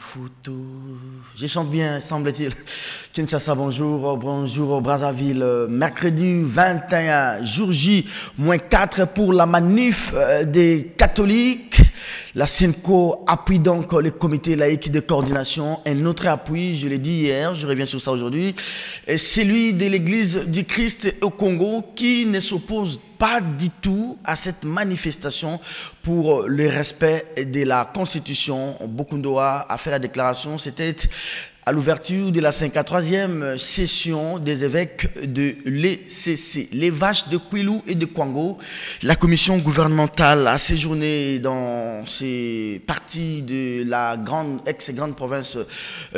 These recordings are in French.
Mafuto. Je chante bien, semble-t-il. Kinshasa, bonjour. Bonjour, Brazzaville. Mercredi 21, jour J, -4 pour la manif des catholiques. La SENCO appuie donc le comité laïque de coordination. Un autre appui, je l'ai dit hier, je reviens sur ça aujourd'hui, est celui de l'Église du Christ au Congo qui ne s'oppose pas du tout à cette manifestation pour le respect de la Constitution. Bokundoa a fait la déclaration, c'était à l'ouverture de la 53e session des évêques de l'ECC, les vaches de Kwilu et de Kwango. La commission gouvernementale a séjourné dans ces parties de la ex-grande province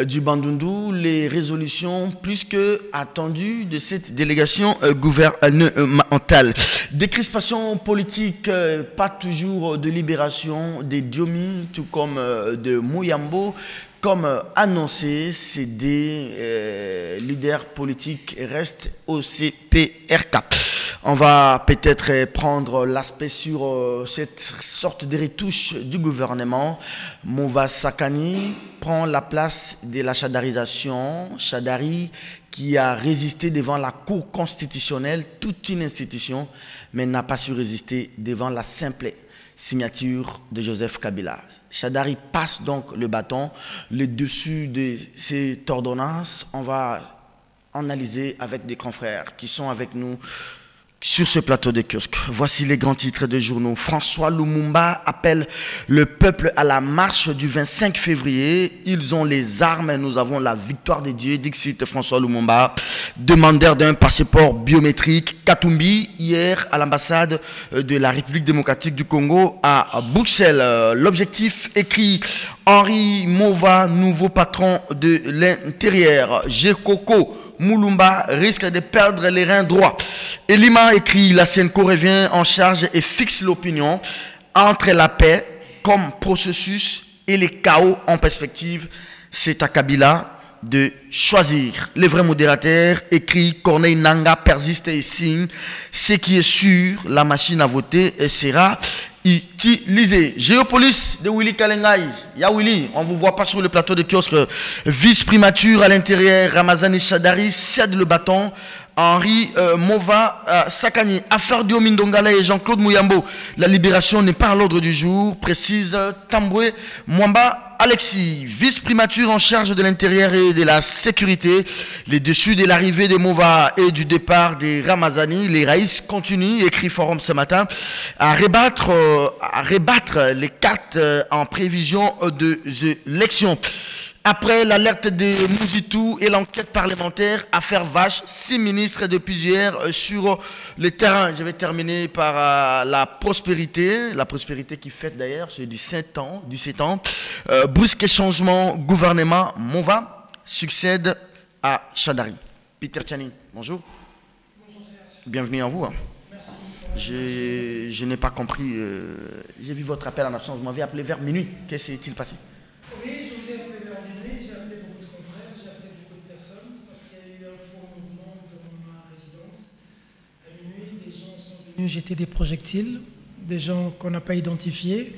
du Bandundu. Les résolutions plus que attendues de cette délégation gouvernementale. Décrispation politique, pas toujours de libération des Diomi, tout comme de Mouyambo. Comme annoncé, ces deux leaders politiques restent au CPRK. On va peut-être prendre l'aspect sur cette sorte de retouche du gouvernement. Mouva Sakani prend la place de la chadarisation. Chadari qui a résisté devant la Cour constitutionnelle, toute une institution, mais n'a pas su résister devant la simple signature de Joseph Kabila. Chadari passe donc le bâton. Le dessus de cette ordonnance, on va analyser avec des confrères qui sont avec nous sur ce plateau de kiosque. Voici les grands titres de journaux. François Lumumba appelle le peuple à la marche du 25 février. Ils ont les armes, nous avons la victoire des dieux. Dixit François Lumumba, demandeur d'un passeport biométrique. Katumbi, hier à l'ambassade de la République démocratique du Congo à Bruxelles. L'objectif écrit Henri Mova, nouveau patron de l'intérieur. Gekoko Mulumba risque de perdre les reins droits. Elima écrit, la SENCO revient en charge et fixe l'opinion entre la paix comme processus et les chaos en perspective. C'est à Kabila de choisir. Les vrais modérateurs, écrit Corneille Nanga, persiste et signe. Ce qui est sûr, la machine à voter sera utilisé. Géopolis de Willy Kalengai. Ya Willy, on ne vous voit pas sur le plateau de kiosque. Vice-primature à l'intérieur, Ramazani Chadari cède le bâton. Henri Mova Sakani, affaire de Mindongala et Jean-Claude Mouyambo. La libération n'est pas à l'ordre du jour, précise Tamboué Mwamba Alexis, vice-primature en charge de l'intérieur et de la sécurité. Les dessus de l'arrivée de Mova et du départ des Ramazani, les raïs continuent, écrit Forum ce matin, à rebattre les cartes en prévision de l'élection. Après l'alerte de Mouzitou et l'enquête parlementaire, affaire vache, 6 ministres de plusieurs sur le terrain. Je vais terminer par la prospérité qui fête d'ailleurs, c'est 17 ans. Brusque changement, gouvernement, Mova succède à Chadari. Peter Tchani, bonjour. Bonjour Serge. Bienvenue à vous. Merci. Je n'ai pas compris, j'ai vu votre appel en absence, vous m'avez appelé vers minuit. Qu'est-ce qui s'est passé? Oui, je vous ai appelé vers minuit, j'ai appelé beaucoup de confrères, j'ai appelé beaucoup de personnes parce qu'il y a eu un fort mouvement dans ma résidence. À minuit, des gens sont venus jeter des projectiles, des gens qu'on n'a pas identifiés.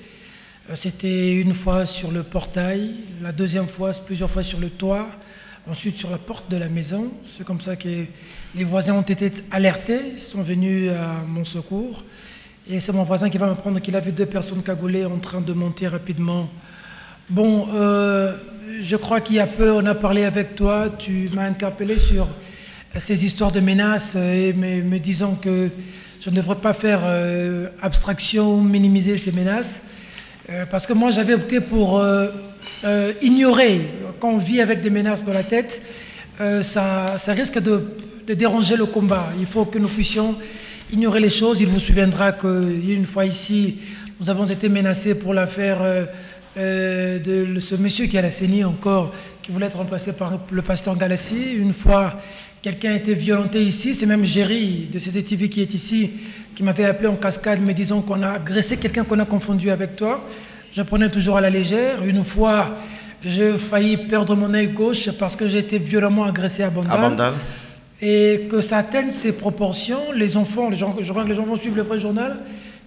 C'était une fois sur le portail, la deuxième fois, plusieurs fois sur le toit, ensuite sur la porte de la maison. C'est comme ça que les voisins ont été alertés, sont venus à mon secours. Et c'est mon voisin qui va m'apprendre qu'il a vu 2 personnes cagoulées en train de monter rapidement. Bon, je crois qu'il y a peu, on a parlé avec toi, tu m'as interpellé sur ces histoires de menaces et me disant que je ne devrais pas faire abstraction, minimiser ces menaces. Parce que moi, j'avais opté pour ignorer. Quand on vit avec des menaces dans la tête, ça risque de déranger le combat. Il faut que nous puissions ignorer les choses. Il vous souviendra qu'une fois ici, nous avons été menacés pour l'affaire de ce monsieur qui a la CENI encore, qui voulait être remplacé par le pasteur Galassi. Une fois, quelqu'un a été violenté ici. C'est même Géry de CCTV qui est ici, qui m'avait appelé en cascade me disant qu'on a agressé quelqu'un qu'on a confondu avec toi. Je prenais toujours à la légère. Une fois, j'ai failli perdre mon œil gauche parce que j'ai été violemment agressé à Bandal. Et que ça atteigne ses proportions. Les enfants, je crois que les gens vont suivre le vrai journal.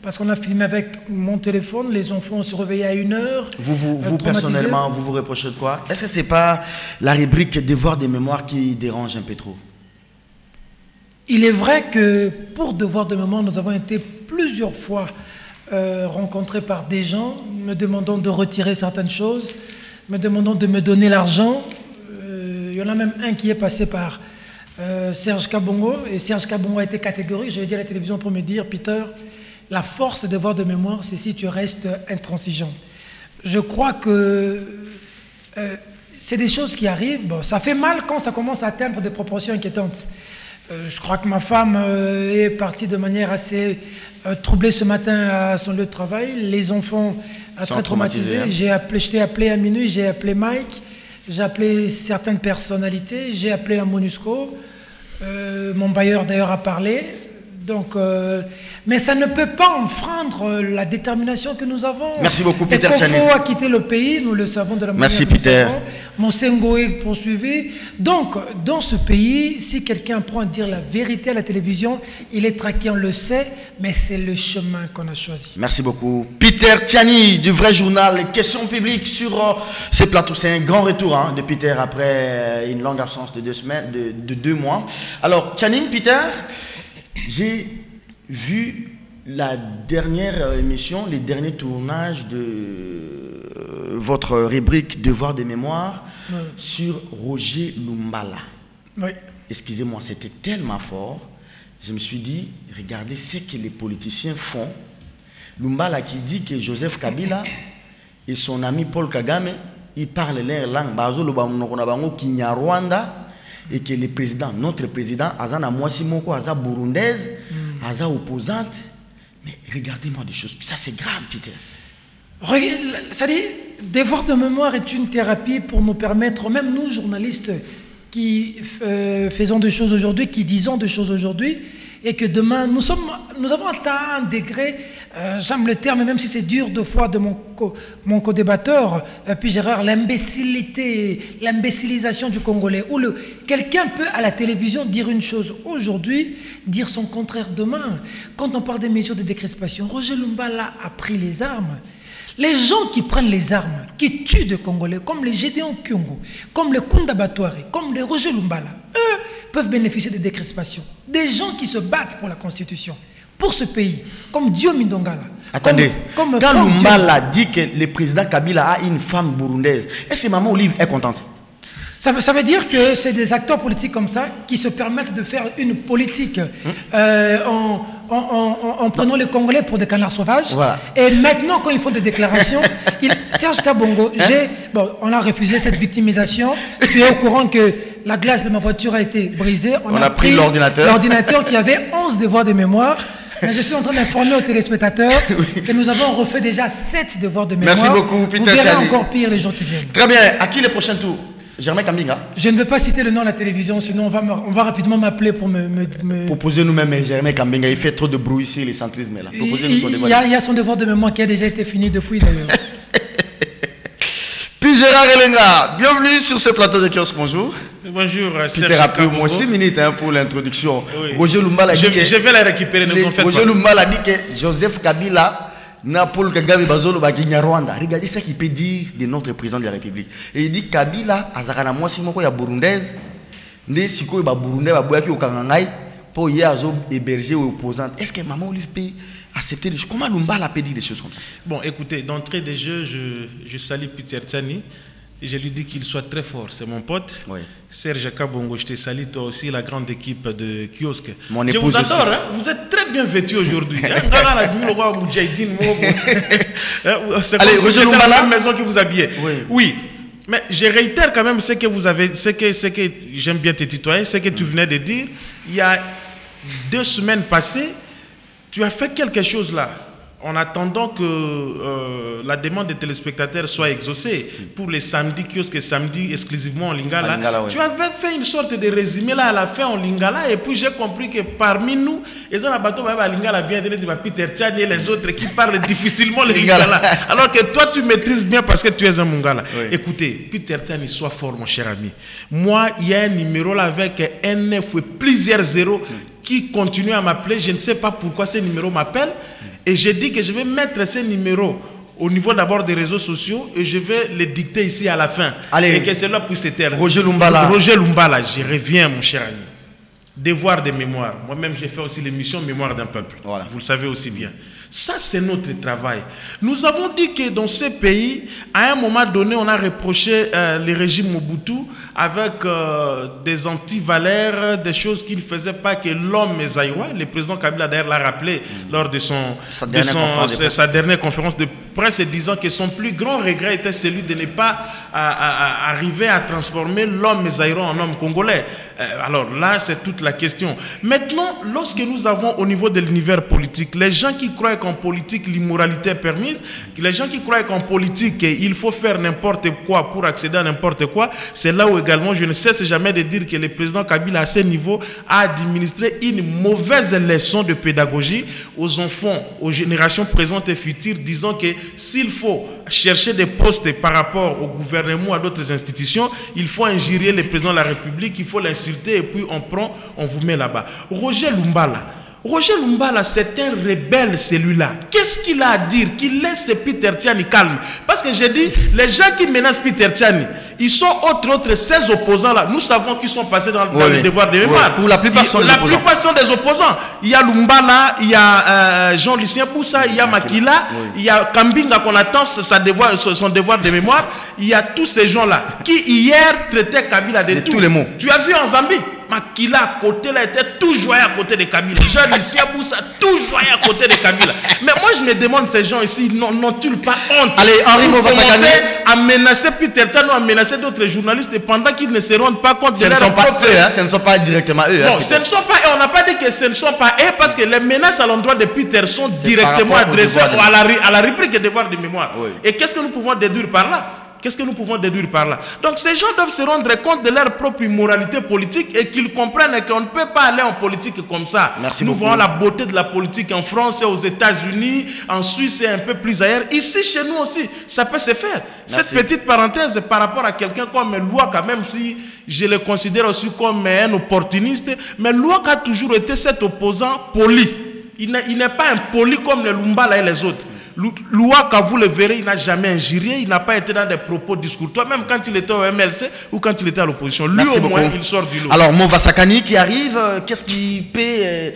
parce qu'on a filmé avec mon téléphone, les enfants se réveillaient à 1h. Vous personnellement, vous reprochez de quoi? Est-ce que ce n'est pas la rubrique Devoir de mémoire qui dérange un peu trop? Il est vrai que pour Devoir de mémoire, nous avons été plusieurs fois rencontrés par des gens me demandant de retirer certaines choses, me demandant de me donner l'argent. Il y en a même un qui est passé par Serge Kabongo, et Serge Kabongo a été catégorique. Je vais dire à la télévision pour me dire, Peter, la force de Devoir de mémoire, c'est si tu restes intransigeant. Je crois que c'est des choses qui arrivent. Bon, ça fait mal quand ça commence à atteindre des proportions inquiétantes. Je crois que ma femme est partie de manière assez troublée ce matin à son lieu de travail. Les enfants très traumatisés. Hein. Je t'ai appelé à minuit, j'ai appelé Mike, j'ai appelé certaines personnalités, j'ai appelé la MONUSCO. Mon bailleur d'ailleurs a parlé. Donc, mais ça ne peut pas enfreindre la détermination que nous avons. Merci beaucoup, Peter Tchani. Il faut acquitter le pays, nous le savons de la manière Merci, Peter. Monsengo est poursuivi. Donc, dans ce pays, si quelqu'un prend à dire la vérité à la télévision, il est traqué, on le sait, mais c'est le chemin qu'on a choisi. Merci beaucoup. Peter Tchani, du vrai journal Questions publiques sur ces plateaux. C'est un grand retour hein, de Peter après une longue absence de 2 semaines, de 2 mois. Alors, Tchani, Peter, j'ai vu la dernière émission, les derniers tournages de votre rubrique Devoir de mémoire sur Roger Lumbala. Oui. Excusez-moi, c'était tellement fort. Je me suis dit, regardez ce que les politiciens font. Lumbala qui dit que Joseph Kabila et son ami Paul Kagame, ils parlent leur langue, Kinyarwanda. Et que le président, notre président, Azana Mwasimoko, Aza burundaise, Aza opposante. Mais regardez-moi des choses. Ça, c'est grave, Peter. C'est-à-dire, Devoir de mémoire est une thérapie pour nous permettre, même nous, journalistes, qui faisons des choses aujourd'hui, qui disons des choses aujourd'hui, et que demain, nous avons atteint un degré, j'aime le terme, même si c'est dur de fois de mon co-débatteur, puis Gérard, l'imbécilisation du Congolais, où quelqu'un peut à la télévision dire une chose aujourd'hui, dire son contraire demain. Quand on parle des mesures de décrispation, Roger Lumbala a pris les armes. Les gens qui prennent les armes, qui tuent des Congolais, comme les Gédéon Kyungu, comme les Kunda Batouari, comme les Roger Lumbala, eux peuvent bénéficier de décrispation. Des gens qui se battent pour la Constitution, pour ce pays, comme Dio Mindongala. Attendez, quand Lumbala dit que le président Kabila a une femme burundaise, est-ce que Maman Olive est contente? Ça veut dire que c'est des acteurs politiques comme ça qui se permettent de faire une politique en prenant les Congolais pour des canards sauvages. Voilà. Et maintenant, quand ils font des déclarations, Serge Kabongo, on a refusé cette victimisation. Tu es au courant que la glace de ma voiture a été brisée. On a pris l'ordinateur qui avait 11 devoirs de mémoire. Mais je suis en train d'informer aux téléspectateurs que nous avons refait déjà 7 devoirs de mémoire. Merci beaucoup, Peter. Vous verrez encore pire les jours qui viennent. Très bien. À qui le prochain tour? Germain Kambinga. Je ne veux pas citer le nom à la télévision, sinon on va rapidement m'appeler pour me... Proposez nous-mêmes Germain Kambinga. Il fait trop de bruit ici, les centrismes là. Proposez-nous son devoir. Il y a son devoir de mémoire qui a déjà été fini depuis d'ailleurs. Puis Gérard Elenga, bienvenue sur ce plateau de kiosque. Bonjour. Bonjour, Serge Kabongo. 6 minutes pour l'introduction. Oui. Roger Lumbala dit que... Je vais la récupérer, ne vous en faites pas. Roger Lumbala dit que Joseph Kabila... Paul Kagame Bazolo Baginya Rwanda. Regardez ça qu'il peut dire de notre président de la République. Et il dit Kabila azakana mwasi moko ya burundaise ne siko ba burundais ba boyaki okangangai pour y azo héberger aux opposants. Est-ce que Maman Olive peut accepter les choses? Comment Lumbala peut dire des choses comme ça? Bon, écoutez, d'entrée de jeu, je salue Peter Tchani. Et je lui dis qu'il soit très fort, c'est mon pote. Oui. Serge Kabongo, je te salue toi aussi, la grande équipe de kiosque. Mon épouse je vous adore, hein? Vous êtes très bien vêtus aujourd'hui. C'est comme la même maison que vous habillez. Oui. Mais je réitère quand même ce que vous avez, ce que j'aime bien te tutoyer, ce que tu venais de dire. Il y a 2 semaines passées, tu as fait quelque chose là. En attendant que la demande des téléspectateurs soit exaucée pour les samedis, kiosque samedi exclusivement en Lingala, tu avais fait une sorte de résumé là à la fin en Lingala et puis j'ai compris que parmi nous, ils ont bateau Lingala bien donné Peter Tchani et les autres qui parlent difficilement le Lingala. Alors que toi tu maîtrises bien parce que tu es un Mungala. Oui. Écoutez, Peter Tchani, sois fort mon cher ami. Moi, il y a un numéro là avec un 9 et plusieurs zéros qui continue à m'appeler. Je ne sais pas pourquoi ce numéro m'appelle. Et j'ai dit que je vais mettre ces numéros au niveau d'abord des réseaux sociaux et je vais les dicter ici à la fin. Allez, et que cela puisse se taire. Roger Lumbala. Roger Lumbala, je reviens, mon cher ami. Devoir de mémoire. Moi-même, j'ai fait aussi l'émission Mémoire d'un peuple. Voilà. Vous le savez aussi bien. Ça, c'est notre travail. Nous avons dit que dans ces pays, à un moment donné, on a reproché le régime Mobutu avec des antivaleurs, des choses qu'il ne faisait pas, que l'homme Zaïwa, le président Kabila d'ailleurs l'a rappelé lors de sa dernière conférence de presse, disant que son plus grand regret était celui de ne pas arriver à transformer l'homme Zaïro en homme congolais. Alors là, c'est toute la question. Maintenant, lorsque nous avons au niveau de l'univers politique, les gens qui croient qu'en politique l'immoralité est permise, les gens qui croient qu'en politique il faut faire n'importe quoi pour accéder à n'importe quoi, c'est là où également je ne cesse jamais de dire que le président Kabila à ce niveau a administré une mauvaise leçon de pédagogie aux enfants, aux générations présentes et futures, disant que s'il faut chercher des postes par rapport au gouvernement ou à d'autres institutions, il faut injurier le président de la République, il faut l'insulter et puis on vous met là-bas. Roger Lumbala, c'est un rebelle celui-là. Qu'est-ce qu'il a à dire? Qu'il laisse Peter Tiani calme. Parce que j'ai dit, les gens qui menacent Peter Tiani, ils sont autres 16 opposants là. Nous savons qu'ils sont passés dans le devoir de mémoire. Pour la plupart sont des opposants. Il y a Lumbala, il y a Jean-Lucien Poussa, il y a Makila, il y a Kambinga qu'on attend son devoir de mémoire. Il y a tous ces gens-là qui hier traitaient Kabila de tous les mots. Tu as vu en Zambie? Makila à côté là était toujours à côté de Kabila. Jean-Lucien Poussa toujours à côté de Kabila. Mais moi je me demande, ces gens ici n'ont-ils pas honte? Allez, Henri Movasakani à menacer Peter Tiano, à menacer d'autres journalistes pendant qu'ils ne se rendent pas compte de leur propre... Ce ne sont pas directement eux. Non, ce ne sont pas eux. On n'a pas dit que ce ne sont pas eux parce que les menaces à l'endroit de Peter sont directement adressées à la rubrique devoir de mémoire. Oui. Et qu'est-ce que nous pouvons déduire par là? Donc ces gens doivent se rendre compte de leur propre immoralité politique et qu'ils comprennent qu'on ne peut pas aller en politique comme ça. Nous voyons la beauté de la politique en France et aux États-Unis, en Suisse et un peu plus ailleurs. Ici, chez nous aussi, ça peut se faire. Cette petite parenthèse par rapport à quelqu'un comme Louaka, même si je le considère aussi comme un opportuniste, mais Louaka a toujours été cet opposant poli. Il n'est pas impoli comme le Lumbala et les autres. Louaka, vous le verrez, il n'a jamais injurié, il n'a pas été dans des propos discourtois, même quand il était au MLC ou quand il était à l'opposition. Lui, au moins, il sort du lot. Alors, Movasakani qui arrive, qu'est-ce qui peut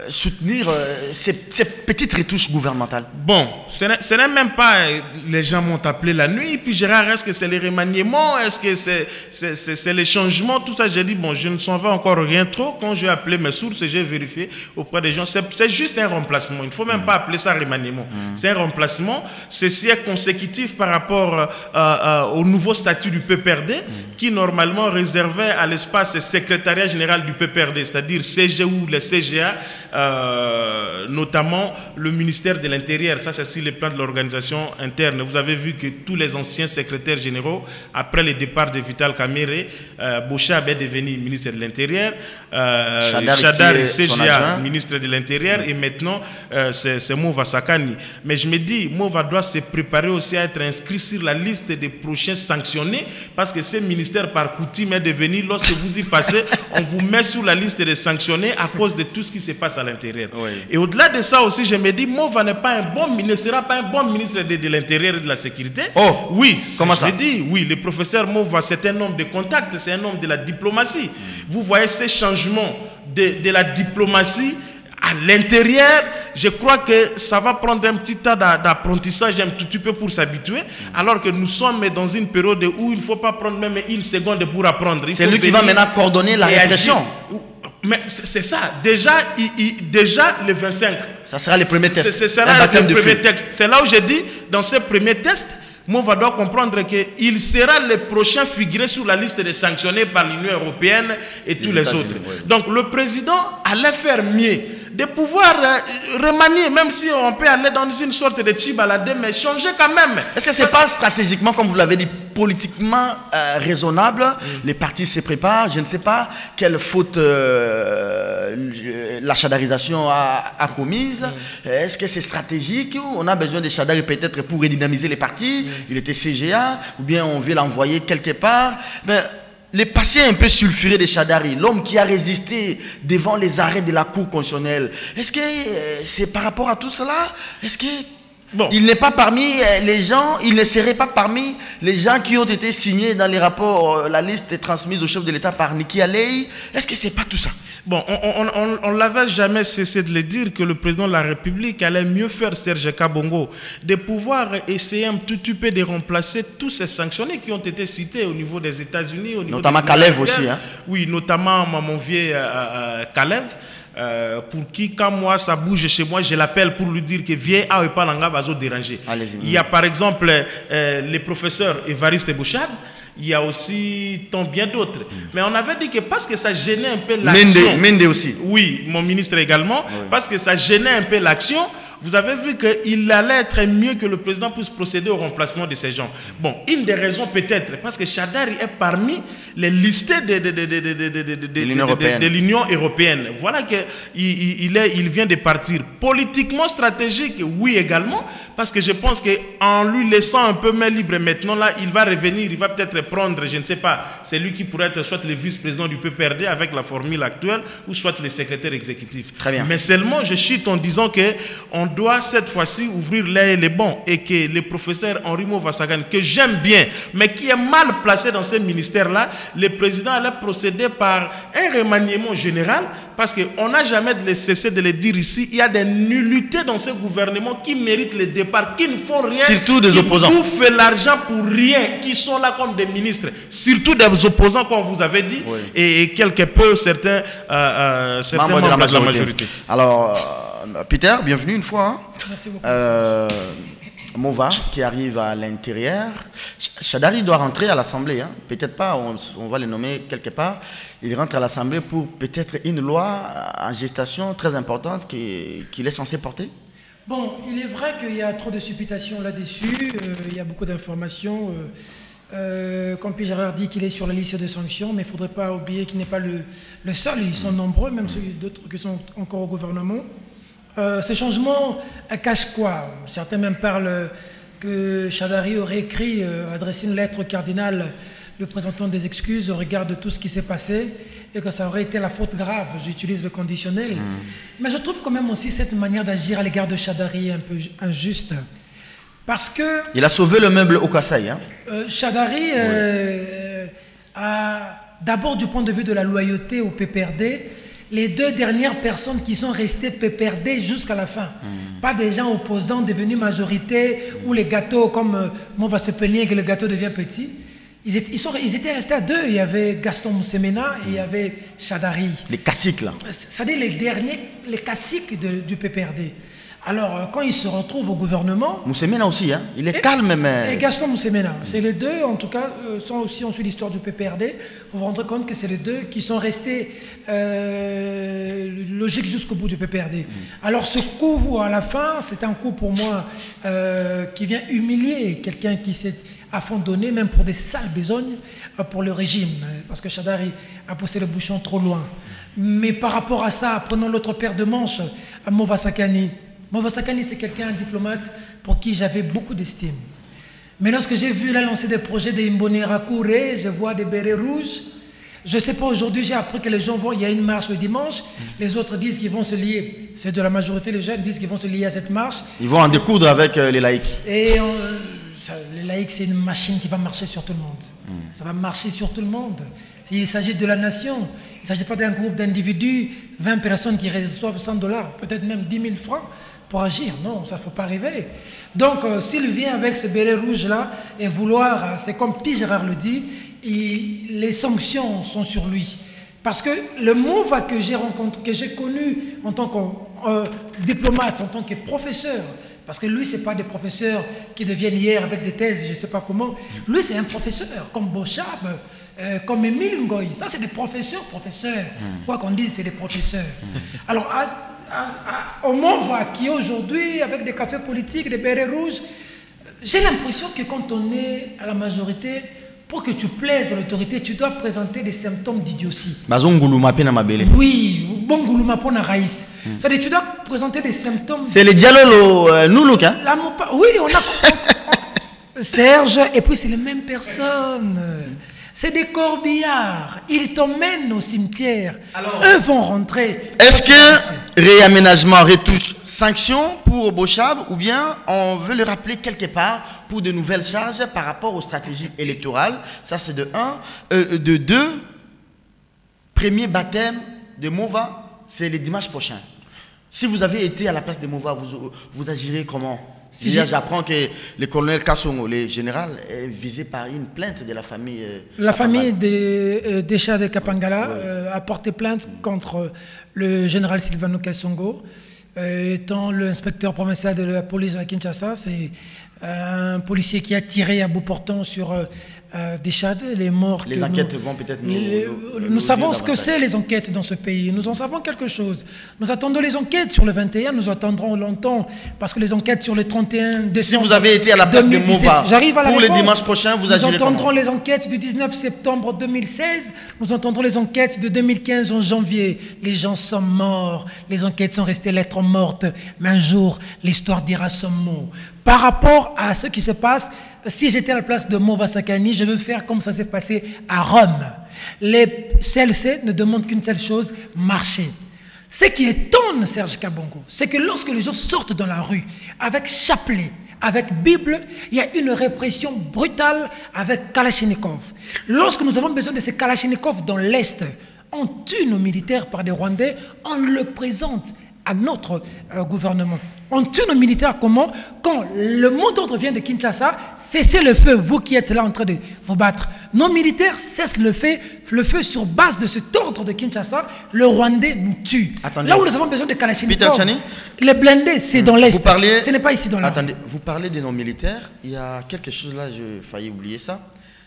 soutenir ces petites retouches gouvernementales? Bon, ce n'est même pas les gens m'ont appelé la nuit, puis Gérard, est-ce que c'est les remaniements, est-ce que c'est les changements, tout ça. J'ai dit, bon, je ne s'en vais encore rien trop. Quand j'ai appelé mes sources, j'ai vérifié auprès des gens. C'est juste un remplacement. Il ne faut même pas appeler ça remaniement. C'est un remplacement. Ceci est consécutif par rapport au nouveau statut du PPRD qui normalement réservait à l'espace secrétariat général du PPRD, c'est-à-dire CGU, les CGA, notamment le ministère de l'Intérieur. Ça, c'est sur le plan de l'organisation interne. Vous avez vu que tous les anciens secrétaires généraux, après le départ de Vital Kamerhe, Bochab est devenu ministre de l'Intérieur, Chadar CGA, ministre de l'Intérieur, et maintenant, c'est Movasakani. Mais je me dis, Mova doit se préparer aussi à être inscrit sur la liste des prochains sanctionnés, parce que ce ministère par coutume est devenu, lorsque vous y passez, on vous met sur la liste des sanctionnés à cause de tout ce qui se passe à l'intérieur. Oui. Et au-delà de ça aussi, je me dis, Mova ne sera pas un bon ministre de l'Intérieur et de la Sécurité. Oh, oui, comment ça? Je dis, oui, le professeur Mova, c'est un homme de contact, c'est un homme de la diplomatie. Vous voyez ces changements de la diplomatie à l'intérieur, je crois que ça va prendre un petit temps d'apprentissage un tout petit peu pour s'habituer, alors que nous sommes dans une période où il ne faut pas prendre même une seconde pour apprendre. C'est lui qui va maintenant coordonner la répression. Mais c'est ça. Déjà le 25. Ça sera le premier test. Ce sera le premier test. C'est là où j'ai dit, dans ce premier test, on va devoir comprendre qu'il sera le prochain figuré sur la liste des sanctionnés par l'Union européenne et tous les autres. Oui. Donc le président allait faire mieux de pouvoir remanier, même si on peut aller dans une sorte de chibalade, mais changer quand même. Est-ce que ce n'est pas stratégiquement, comme vous l'avez dit, politiquement raisonnable? Les partis se préparent, je ne sais pas quelle faute la chadarisation a commise. Est-ce que c'est stratégique? On a besoin de Chadari peut-être pour redynamiser les partis. Il était CGA, ou bien on veut l'envoyer quelque part. Mais les patients un peu sulfurés de Shadary, l'homme qui a résisté devant les arrêts de la Cour constitutionnelle, est-ce que c'est par rapport à tout cela? Est-ce que il n'est pas parmi les gens, il ne serait pas parmi les gens qui ont été signés dans les rapports, la liste est transmise au chef de l'État par Niki Alei? Est-ce que c'est pas tout ça? Bon, on n'avait jamais cessé de le dire que le président de la République allait mieux faire, Serge Kabongo, de pouvoir essayer un petit peu de remplacer tous ces sanctionnés qui ont été cités au niveau des États-Unis. Notamment Kalev aussi. Hein? Oui, notamment mon vieux Kalev. Pour qui, quand moi ça bouge chez moi, je l'appelle pour lui dire que viens à Epalanga va déranger. Il y a par exemple les professeurs Évariste Bouchard, il y a aussi tant bien d'autres. Mais on avait dit que parce que ça gênait un peu l'action. Mende aussi. Oui, mon ministre également. Parce que ça gênait un peu l'action. Vous avez vu qu'il allait être mieux que le président puisse procéder au remplacement de ces gens. Bon, une des raisons peut-être, parce que Shadary est parmi les listés de l'Union européenne. Voilà qu'il vient de partir. Politiquement stratégique, oui également, parce que je pense qu'en lui laissant un peu main libre maintenant, là, il va revenir, il va peut-être prendre, je ne sais pas, c'est lui qui pourrait être soit le vice-président du PPRD avec la formule actuelle, ou soit le secrétaire exécutif. Très bien. Mais seulement, je chute en disant qu'on doit cette fois-ci ouvrir les bons et que le professeur Henri Mova-Sagane, que j'aime bien, mais qui est mal placé dans ce ministère-là, le président allait procéder par un remaniement général, parce qu'on n'a jamais cessé de le dire ici, il y a des nullités dans ce gouvernement qui méritent le départ, qui ne font rien, surtout des opposants, qui bouffent l'argent pour rien, qui sont là comme des ministres, surtout des opposants, comme vous avez dit, et quelque peu certains membres de la majorité. Alors, Peter, bienvenue une fois. Hein. Merci beaucoup. Mova qui arrive à l'intérieur. Shadary doit rentrer à l'Assemblée. Hein. Peut-être pas, on va le nommer quelque part. Il rentre à l'Assemblée pour peut-être une loi en gestation très importante qu'il est censé porter. Bon, il est vrai qu'il y a trop de supputations là-dessus. Il y a beaucoup d'informations. Comme Pierre Gérard dit qu'il est sur la liste de sanctions, mais il ne faudrait pas oublier qu'il n'est pas le seul. Ils sont nombreux, même ceux d'autres qui sont encore au gouvernement. Ces changements cachent quoi? Certains même parlent que Shadary aurait écrit, adressé une lettre au cardinal lui présentant des excuses au regard de tout ce qui s'est passé et que ça aurait été la faute grave. J'utilise le conditionnel. Mais je trouve quand même aussi cette manière d'agir à l'égard de Shadary un peu injuste. Parce que... Il a sauvé le meuble au Kassai. Hein? Shadary a d'abord du point de vue de la loyauté au PPRD, les deux dernières personnes qui sont restées PPRD jusqu'à la fin. Pas des gens opposants devenus majorité ou les gâteaux comme on va se plaindre que le gâteau devient petit. Ils étaient restés à deux. Il y avait Gaston Moussemena et il y avait Shadary. Les caciques là. C'est-à-dire les caciques du PPRD. Alors, quand ils se retrouvent au gouvernement... Moussemena aussi, hein? Il est calme, mais... Et Gaston Moussemena. C'est les deux, en tout cas, sont aussi, on suit l'histoire du PPRD. Il faut vous rendre compte que c'est les deux qui sont restés logiques jusqu'au bout du PPRD. Alors, ce coup, à la fin, c'est un coup pour moi qui vient humilier quelqu'un qui s'est à fond donné, même pour des sales besognes, pour le régime. Parce que Shadary a poussé le bouchon trop loin. Mais par rapport à ça, prenons l'autre paire de manches, à Mova Sakani. Mova Sakani, c'est quelqu'un, un diplomate, pour qui j'avais beaucoup d'estime. Mais lorsque j'ai vu là lancer des projets de Imbonera Kouré, je vois des bérets rouges. Je ne sais pas, aujourd'hui, j'ai appris que les gens vont, il y a une marche le dimanche, les autres disent qu'ils vont se lier. C'est de la majorité, les jeunes disent qu'ils vont se lier à cette marche. Ils vont en découdre avec les laïcs. Et les laïcs, c'est une machine qui va marcher sur tout le monde. Ça va marcher sur tout le monde. Il s'agit de la nation. Il ne s'agit pas d'un groupe d'individus, 20 personnes qui reçoivent $100, peut-être même 10 000 francs pour agir. Non, ça ne faut pas rêver. Donc, s'il vient avec ce béret rouge-là et vouloir, c'est comme Pierre Gérard le dit, les sanctions sont sur lui. Parce que le Mova que j'ai rencontré, que j'ai connu en tant que diplomate, en tant que professeur, parce que lui, ce n'est pas des professeurs qui deviennent hier avec des thèses, je ne sais pas comment. Lui, c'est un professeur, comme Bochab, comme Émile Ngoï. Ça, c'est des professeurs. Quoi qu'on dise, c'est des professeurs. Alors, au Mova, qui est aujourd'hui, avec des cafés politiques, des bérets rouges, j'ai l'impression que quand on est à la majorité, pour que tu plaises à l'autorité, tu dois présenter des symptômes d'idiotie. Oui, bon goulouma pour na raïs. C'est-à-dire, tu dois présenter des symptômes. C'est le dialogue nous look, hein? Oui, on a Serge, et puis c'est les mêmes personnes. C'est des corbillards. Ils t'emmènent au cimetière. Alors, eux vont rentrer. Est-ce que réaménagement, retouche, sanction pour Bochab ou bien on veut le rappeler quelque part pour de nouvelles charges par rapport aux stratégies électorales? Ça, c'est de 1. De 2, premier baptême de Mova, c'est le dimanche prochain. Si vous avez été à la place de Mova, vous agirez comment? Si j'apprends que le colonel Kassongo, le général, est visé par une plainte de la famille. La famille des chats de Kapangala a porté plainte contre le général Silvano Kassongo, étant l'inspecteur provincial de la police à Kinshasa. C'est un policier qui a tiré à bout portant sur des chats, les morts. Les enquêtes vont peut-être nous savons ce que c'est les enquêtes dans ce pays. Nous en savons quelque chose. Nous attendons les enquêtes sur le 21, nous attendrons longtemps parce que les enquêtes sur le 31 décembre. Si vous avez été à la place de Mova pour le dimanche prochain, vous agirez comment? Nous entendrons les enquêtes du 19 septembre 2016. Nous entendrons les enquêtes de 2015 en janvier. Les gens sont morts. Les enquêtes sont restées lettres mortes. Mais un jour, l'histoire dira son mot. Par rapport à ce qui se passe, si j'étais à la place de Mova Sakani, je veux faire comme ça s'est passé à Rome. Les CLC ne demandent qu'une seule chose, marcher. Ce qui étonne Serge Kabongo, c'est que lorsque les gens sortent dans la rue avec chapelet, avec Bible, il y a une répression brutale avec Kalachnikov. Lorsque nous avons besoin de ces Kalachnikov dans l'Est, on tue nos militaires par des Rwandais, on le présente à notre gouvernement. On tue nos militaires comment? Quand le mot d'ordre vient de Kinshasa, cessez le feu, vous qui êtes là en train de vous battre. Nos militaires cessent le feu sur base de cet ordre de Kinshasa, le Rwandais nous tue. Attendez. Là où nous avons besoin de Kalachnikov, les blindés, c'est dans l'Est, ce n'est pas ici dans l'Est. Attendez, vous parlez de nos militaires, il y a quelque chose là, j'ai failli oublier ça.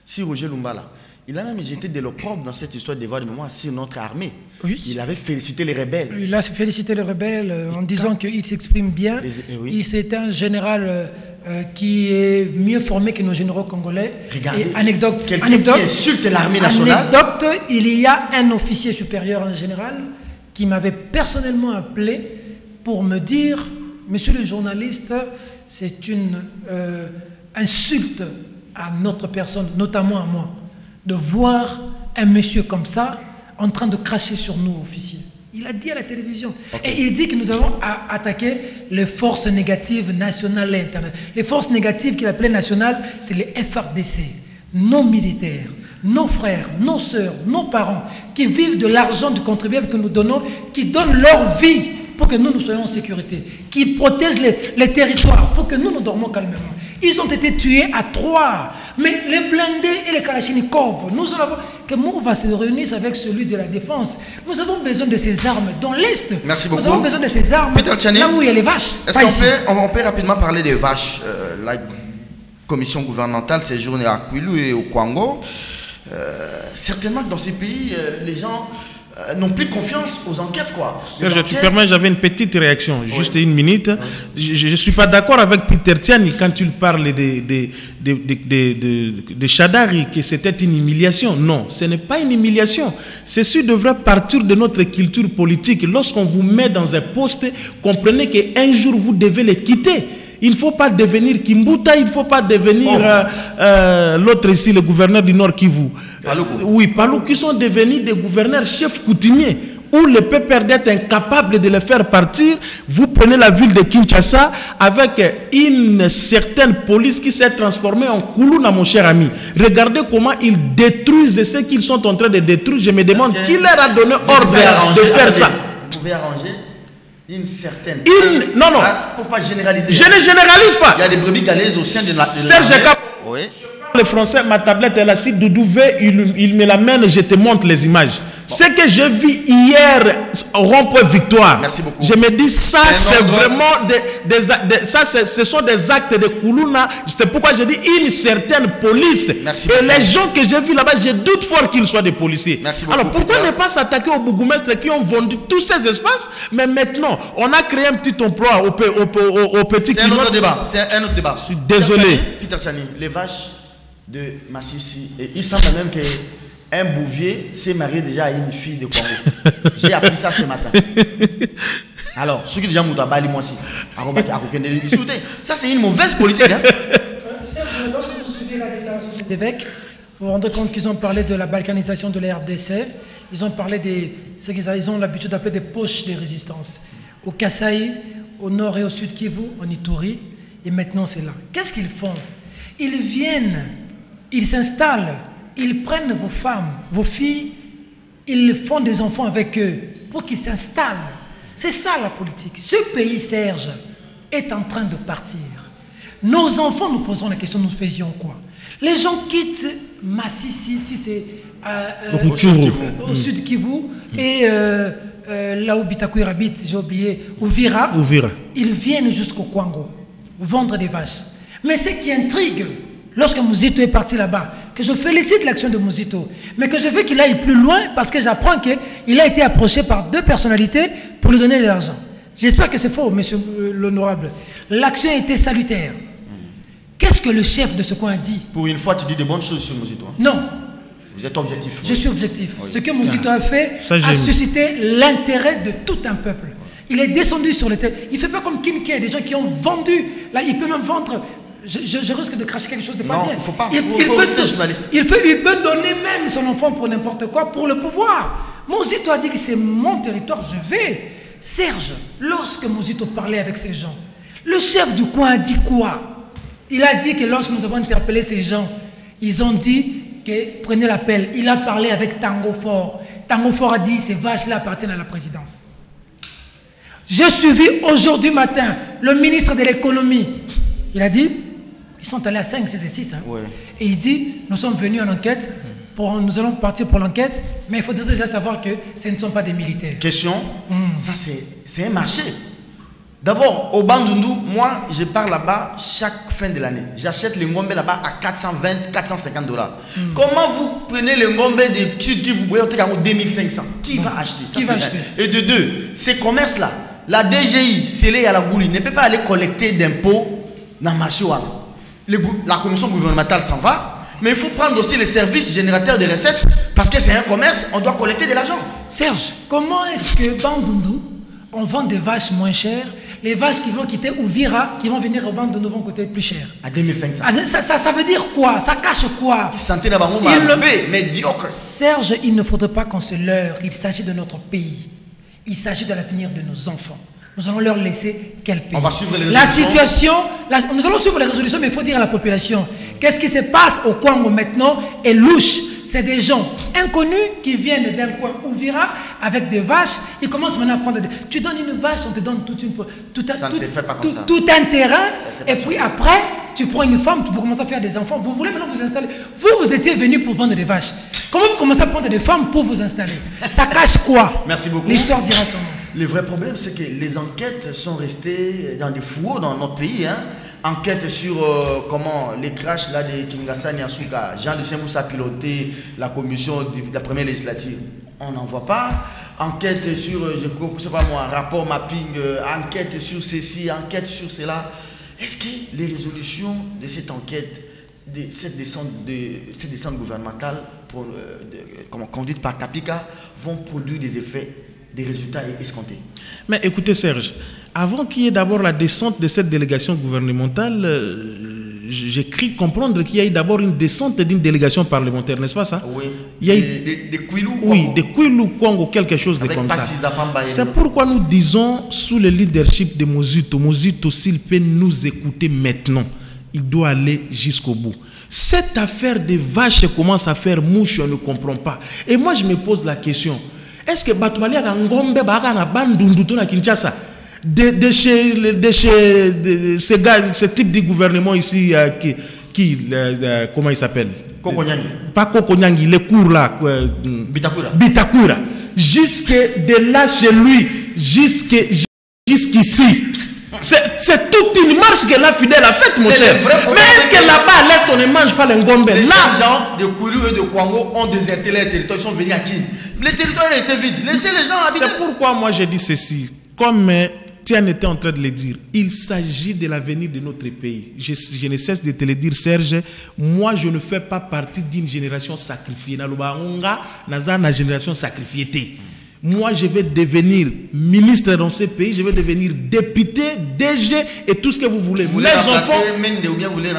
Si Roger Lumbala, il a même jeté de l'opprobre dans cette histoire de devoir de mémoire sur notre armée. Oui. Il avait félicité les rebelles. Il a félicité les rebelles en disant qu'ils s'expriment bien. C'est un général qui est mieux formé que nos généraux congolais. Regardez, quelqu'un qui insulte l'armée nationale. Anecdote, il y a un officier supérieur en général qui m'avait personnellement appelé pour me dire, monsieur le journaliste, c'est une insulte à notre personne, notamment à moi, de voir un monsieur comme ça en train de cracher sur nous, officiers. Il a dit à la télévision. Okay. Et il dit que nous avons attaqué les forces négatives nationales et internationales. Les forces négatives qu'il appelait nationales, c'est les FRDC, nos militaires, nos frères, nos sœurs, nos parents, qui vivent de l'argent du contribuable que nous donnons, qui donnent leur vie pour que nous soyons en sécurité, qui protègent les territoires pour que nous dormons calmement. Ils ont été tués à 3. Mais les blindés et les Kalachnikov, nous avons que Mova se réunisse avec celui de la défense. Nous avons besoin de ces armes dans l'Est. Merci beaucoup. Nous avons besoin de ces armes là où il y a les vaches. Est-ce qu'on peut rapidement parler des vaches? La commission gouvernementale séjourne à Kwilu et au Kwango. Certainement que dans ces pays, les gens n'ont plus confiance aux enquêtes, quoi. Serge, tu permets, j'avais une petite réaction, juste une minute. Je ne suis pas d'accord avec Peter Tiani quand il parle de Chadari, que c'était une humiliation. Non, ce n'est pas une humiliation. Ceci devrait partir de notre culture politique. Lorsqu'on vous met dans un poste, comprenez qu'un jour vous devez le quitter. Il ne faut pas devenir Kimbuta, il ne faut pas devenir l'autre ici, le gouverneur du Nord Kivu. Oui, Palou, qui sont devenus des gouverneurs chefs coutumiers, où le peuple d'être incapable de les faire partir. Vous prenez la ville de Kinshasa avec une certaine police qui s'est transformée en Koulouna, mon cher ami. Regardez comment ils détruisent ce qu'ils sont en train de détruire. Je me demande qui leur a donné ordre de faire ça. Vous pouvez arranger une certaine... Non, non. Il ne faut pas généraliser. Je ne généralise pas. Il y a des brebis galaises au sein de la... Serge Cap. Oui. Le français, ma tablette est là. Si Doudou veut, il me l'amène, je te montre les images. Bon. Ce que j'ai vu hier au rond-point Victoire, merci beaucoup. Je me dis, ça c'est vraiment ce sont des actes de Koulouna. C'est pourquoi je dis une certaine police. Merci et beaucoup. Les gens que j'ai vus là-bas, je doute fort qu'ils soient des policiers. Merci beaucoup. Alors pourquoi ne pas s'attaquer aux bourgmestres qui ont vendu tous ces espaces? Mais maintenant, on a créé un petit emploi au petit. C'est un autre débat. C'est un autre débat. Je suis désolé. Peter Tiani, les vaches de Massissi, et il semble même qu'un bouvier s'est marié déjà à une fille de Congo. J'ai appris ça ce matin. Alors, ceux qui déjà m'ont bali moi aussi. Ça, c'est une mauvaise politique. Hein? Serge, lorsque vous suivez la déclaration des évêques, Vous vous rendez compte qu'ils ont parlé de la balkanisation de la RDC. Ils ont parlé de ce qu'ils ont l'habitude d'appeler des poches de résistance. Au Kasaï, au nord et au sud Kivu, en Ituri. Et maintenant, c'est là. Qu'est-ce qu'ils font? Ils viennent, ils s'installent, ils prennent vos femmes, vos filles, ils font des enfants avec eux pour qu'ils s'installent. C'est ça la politique. Ce pays, Serge, est en train de partir. Nos enfants, nous posons la question, nous faisions quoi? Les gens quittent Massissi, si c'est au sud Kivu, et là où Bitakoui habite, j'ai oublié, Uvira. Ils viennent jusqu'au Kwango, vendre des vaches. Mais ce qui intrigue, lorsque Mouzito est parti là-bas, que je félicite l'action de Mouzito, mais que je veux qu'il aille plus loin parce que j'apprends qu'il a été approché par 2 personnalités pour lui donner de l'argent. J'espère que c'est faux, monsieur l'honorable. L'action a été salutaire. Qu'est-ce que le chef de ce coin a dit? Pour une fois, tu dis de bonnes choses sur Mouzito. Non. Vous êtes objectif. Je suis objectif. Oui. Ce que Mouzito a fait a suscité l'intérêt de tout un peuple. Il est descendu sur le terrain. Il ne fait pas comme Kinké, des gens qui ont vendu. Là, il peut même vendre. Je risque de cracher quelque chose de pas bien. Non, il ne faut pas. Il faut rester journaliste. Il peut donner même son enfant pour n'importe quoi, pour le pouvoir. Mouzito a dit que c'est mon territoire, je vais. Serge, lorsque Mouzito parlait avec ces gens, le chef du coin a dit quoi? Il a dit que lorsque nous avons interpellé ces gens, ils ont dit que prenez l'appel. Il a parlé avec Tango Fort. Tango Fort a dit ces vaches-là appartiennent à la présidence. J'ai suivi aujourd'hui matin le ministre de l'économie. Il a dit, ils sont allés à 5, 6 et 6. Hein. Ouais. Et il dit, nous sommes venus en enquête, nous allons partir pour l'enquête, mais il faudrait déjà savoir que ce ne sont pas des militaires. Question, ça c'est un marché. D'abord, au Bandundu, moi, je pars là-bas chaque fin de l'année. J'achète le ngombe là-bas à 420, 450 $. Comment vous prenez le ngombe de Sud qui vous voyez en 2500? Qui va acheter? Qui va acheter? Et de 2, ces commerces-là, la DGI, Célé à la Gouli, ne peut pas aller collecter d'impôts dans le marché. La commission gouvernementale s'en va, mais il faut prendre aussi les services générateurs de recettes parce que c'est un commerce, on doit collecter de l'argent. Serge, comment est-ce que Bandundu, on vend des vaches moins chères? Les vaches qui vont quitter Uvira, qui vont venir au Bandundu, vont coûter plus cher. À 2500. Ça veut dire quoi? Ça cache quoi? Médiocre. Serge, il ne faudrait pas qu'on se leurre. Il s'agit de notre pays. Il s'agit de l'avenir de nos enfants. Nous allons leur laisser quel pays? On va suivre les résolutions. La situation, nous allons suivre les résolutions, mais il faut dire à la population, qu'est-ce qui se passe au Congo maintenant est louche. C'est des gens inconnus qui viennent d'un coin Uvira avec des vaches. Ils commencent maintenant à prendre Tu donnes une vache, on te donne tout un terrain. Et puis après, tu prends une femme, vous commencez à faire des enfants. Vous voulez maintenant vous installer. Vous étiez venu pour vendre des vaches. Comment vous commencez à prendre des femmes pour vous installer? Ça cache quoi? Merci beaucoup. L'histoire dira son nom. Le vrai problème, c'est que les enquêtes sont restées dans des fourreaux dans notre pays. Enquête sur comment les crashs là de Kinshasa et Asuka, Jean-Lucien Moussa a piloté la commission de la première législature. On n'en voit pas. Enquête sur, je ne sais pas moi, rapport mapping, enquête sur ceci, enquête sur cela. Est-ce que les résolutions de cette enquête, de cette descente gouvernementale conduite par Kapika vont produire des effets, des résultats escomptés? Mais écoutez Serge, avant qu'il y ait d'abord la descente de cette délégation gouvernementale, j'ai cru comprendre qu'il y a eu d'abord une descente d'une délégation parlementaire, n'est-ce pas ça? Oui. Il y a des Kwilu. Oui, des Kwilu Congo, quelque chose de comme ça. C'est pourquoi nous disons, sous le leadership de Mouzito, s'il peut nous écouter maintenant, il doit aller jusqu'au bout. Cette affaire des vaches commence à faire mouche, on ne comprend pas. Et moi, je me pose la question, est-ce que Batouali a ngombe baga na bandundu na Kinshasa de chez ce type de gouvernement ici comment il s'appelle? Kokonyangi. Pas Kokonyangi, les cours là. Bitakura. Jusque de là chez lui, jusqu'ici. C'est toute une marche que la fidèle a faite, mon cher. Mais est-ce que là-bas, à l'est, on ne mange pas les ngombe? Les gens de Koulou et de Kwango ont déserté les territoires, ils sont venus à Kin. Les territoires étaient vides. Laissez les gens habiter. C'est pourquoi moi j'ai dit ceci. Comme Tian était en train de le dire, il s'agit de l'avenir de notre pays. Je ne cesse de te le dire, Serge. Moi, je ne fais pas partie d'une génération sacrifiée. Naluba Onga, Naza, na génération sacrifiée. Moi, je vais devenir ministre dans ce pays, je vais devenir député, DG et tout ce que vous voulez. Vous les enfants,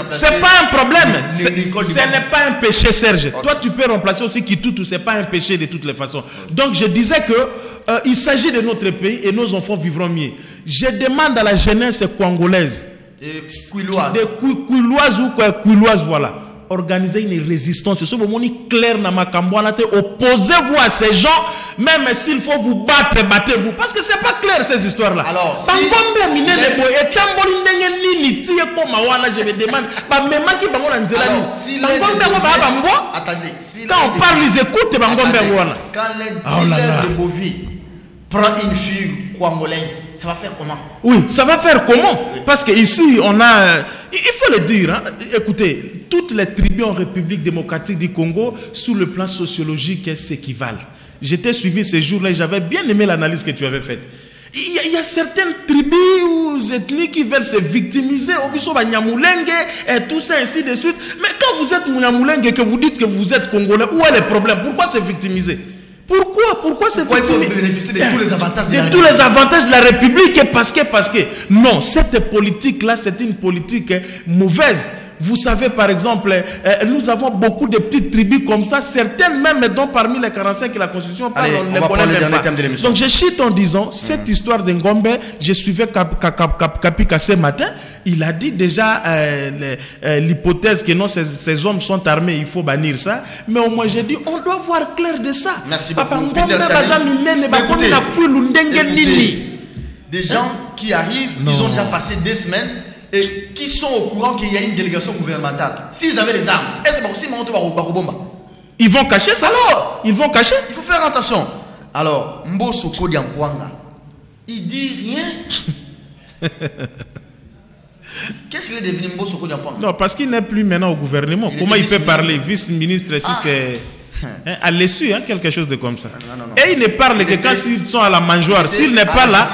c'est pas un problème. Ce n'est pas un péché, Serge. Okay. Toi, tu peux remplacer aussi Kitutu, c'est pas un péché de toutes les façons. Donc, je disais que il s'agit de notre pays et nos enfants vivront mieux. Je demande à la jeunesse congolaise, Kouiloise ou Kouiloise, voilà. Organisez une résistance. Ce moment clair dans ma camboine. Opposez-vous à ces gens, même s'il faut vous battre, battez-vous. Parce que c'est pas clair ces histoires-là. Alors, quand on parle, ils écoutent. Quand les de Bovie prend une fille congolaise, ça va faire comment? Oui, ça va faire comment? Parce qu'ici, on a... Il faut le dire, hein, écoutez, toutes les tribus en République démocratique du Congo, sous le plan sociologique, s'équivalent. J'étais suivi ces jours-là et j'avais bien aimé l'analyse que tu avais faite. Il y a certaines tribus ou ethnies qui veulent se victimiser, et tout ça, ainsi de suite. Mais quand vous êtes Nyamulenge et que vous dites que vous êtes Congolais, où est le problème? Pourquoi se victimiser? Pourquoi c'est il faut bénéficier de tous les avantages de la République? Parce que non, cette politique-là, c'est une politique mauvaise. Vous savez, par exemple, nous avons beaucoup de petites tribus comme ça, certaines même dont parmi les 45 et la Constitution parle, on ne connaît même pas. Donc je chute en disant, cette histoire d'Ngombe, je suivais Kapika ce matin, il a dit déjà l'hypothèse que non, ces hommes sont armés, il faut bannir ça. Mais au moins j'ai dit, on doit voir clair de ça. Merci beaucoup. Des gens qui arrivent, ils ont déjà passé 2 semaines et qui sont au courant qu'il y a une délégation gouvernementale. S'ils avaient les armes, est-ce que aussi ils vont cacher ça? Alors, ils vont cacher. Il faut faire attention. Alors, Mbosso Kodiampouanga, il dit rien. Qu'est-ce qu'il est devenu Mbosso Kodiampouanga? Non, parce qu'il n'est plus maintenant au gouvernement. Comment il peut parler? Vice-ministre, si c'est à l'essu, quelque chose de comme ça. Non. Et il ne parle que quand ils sont à la mangeoire. S'il n'est pas là,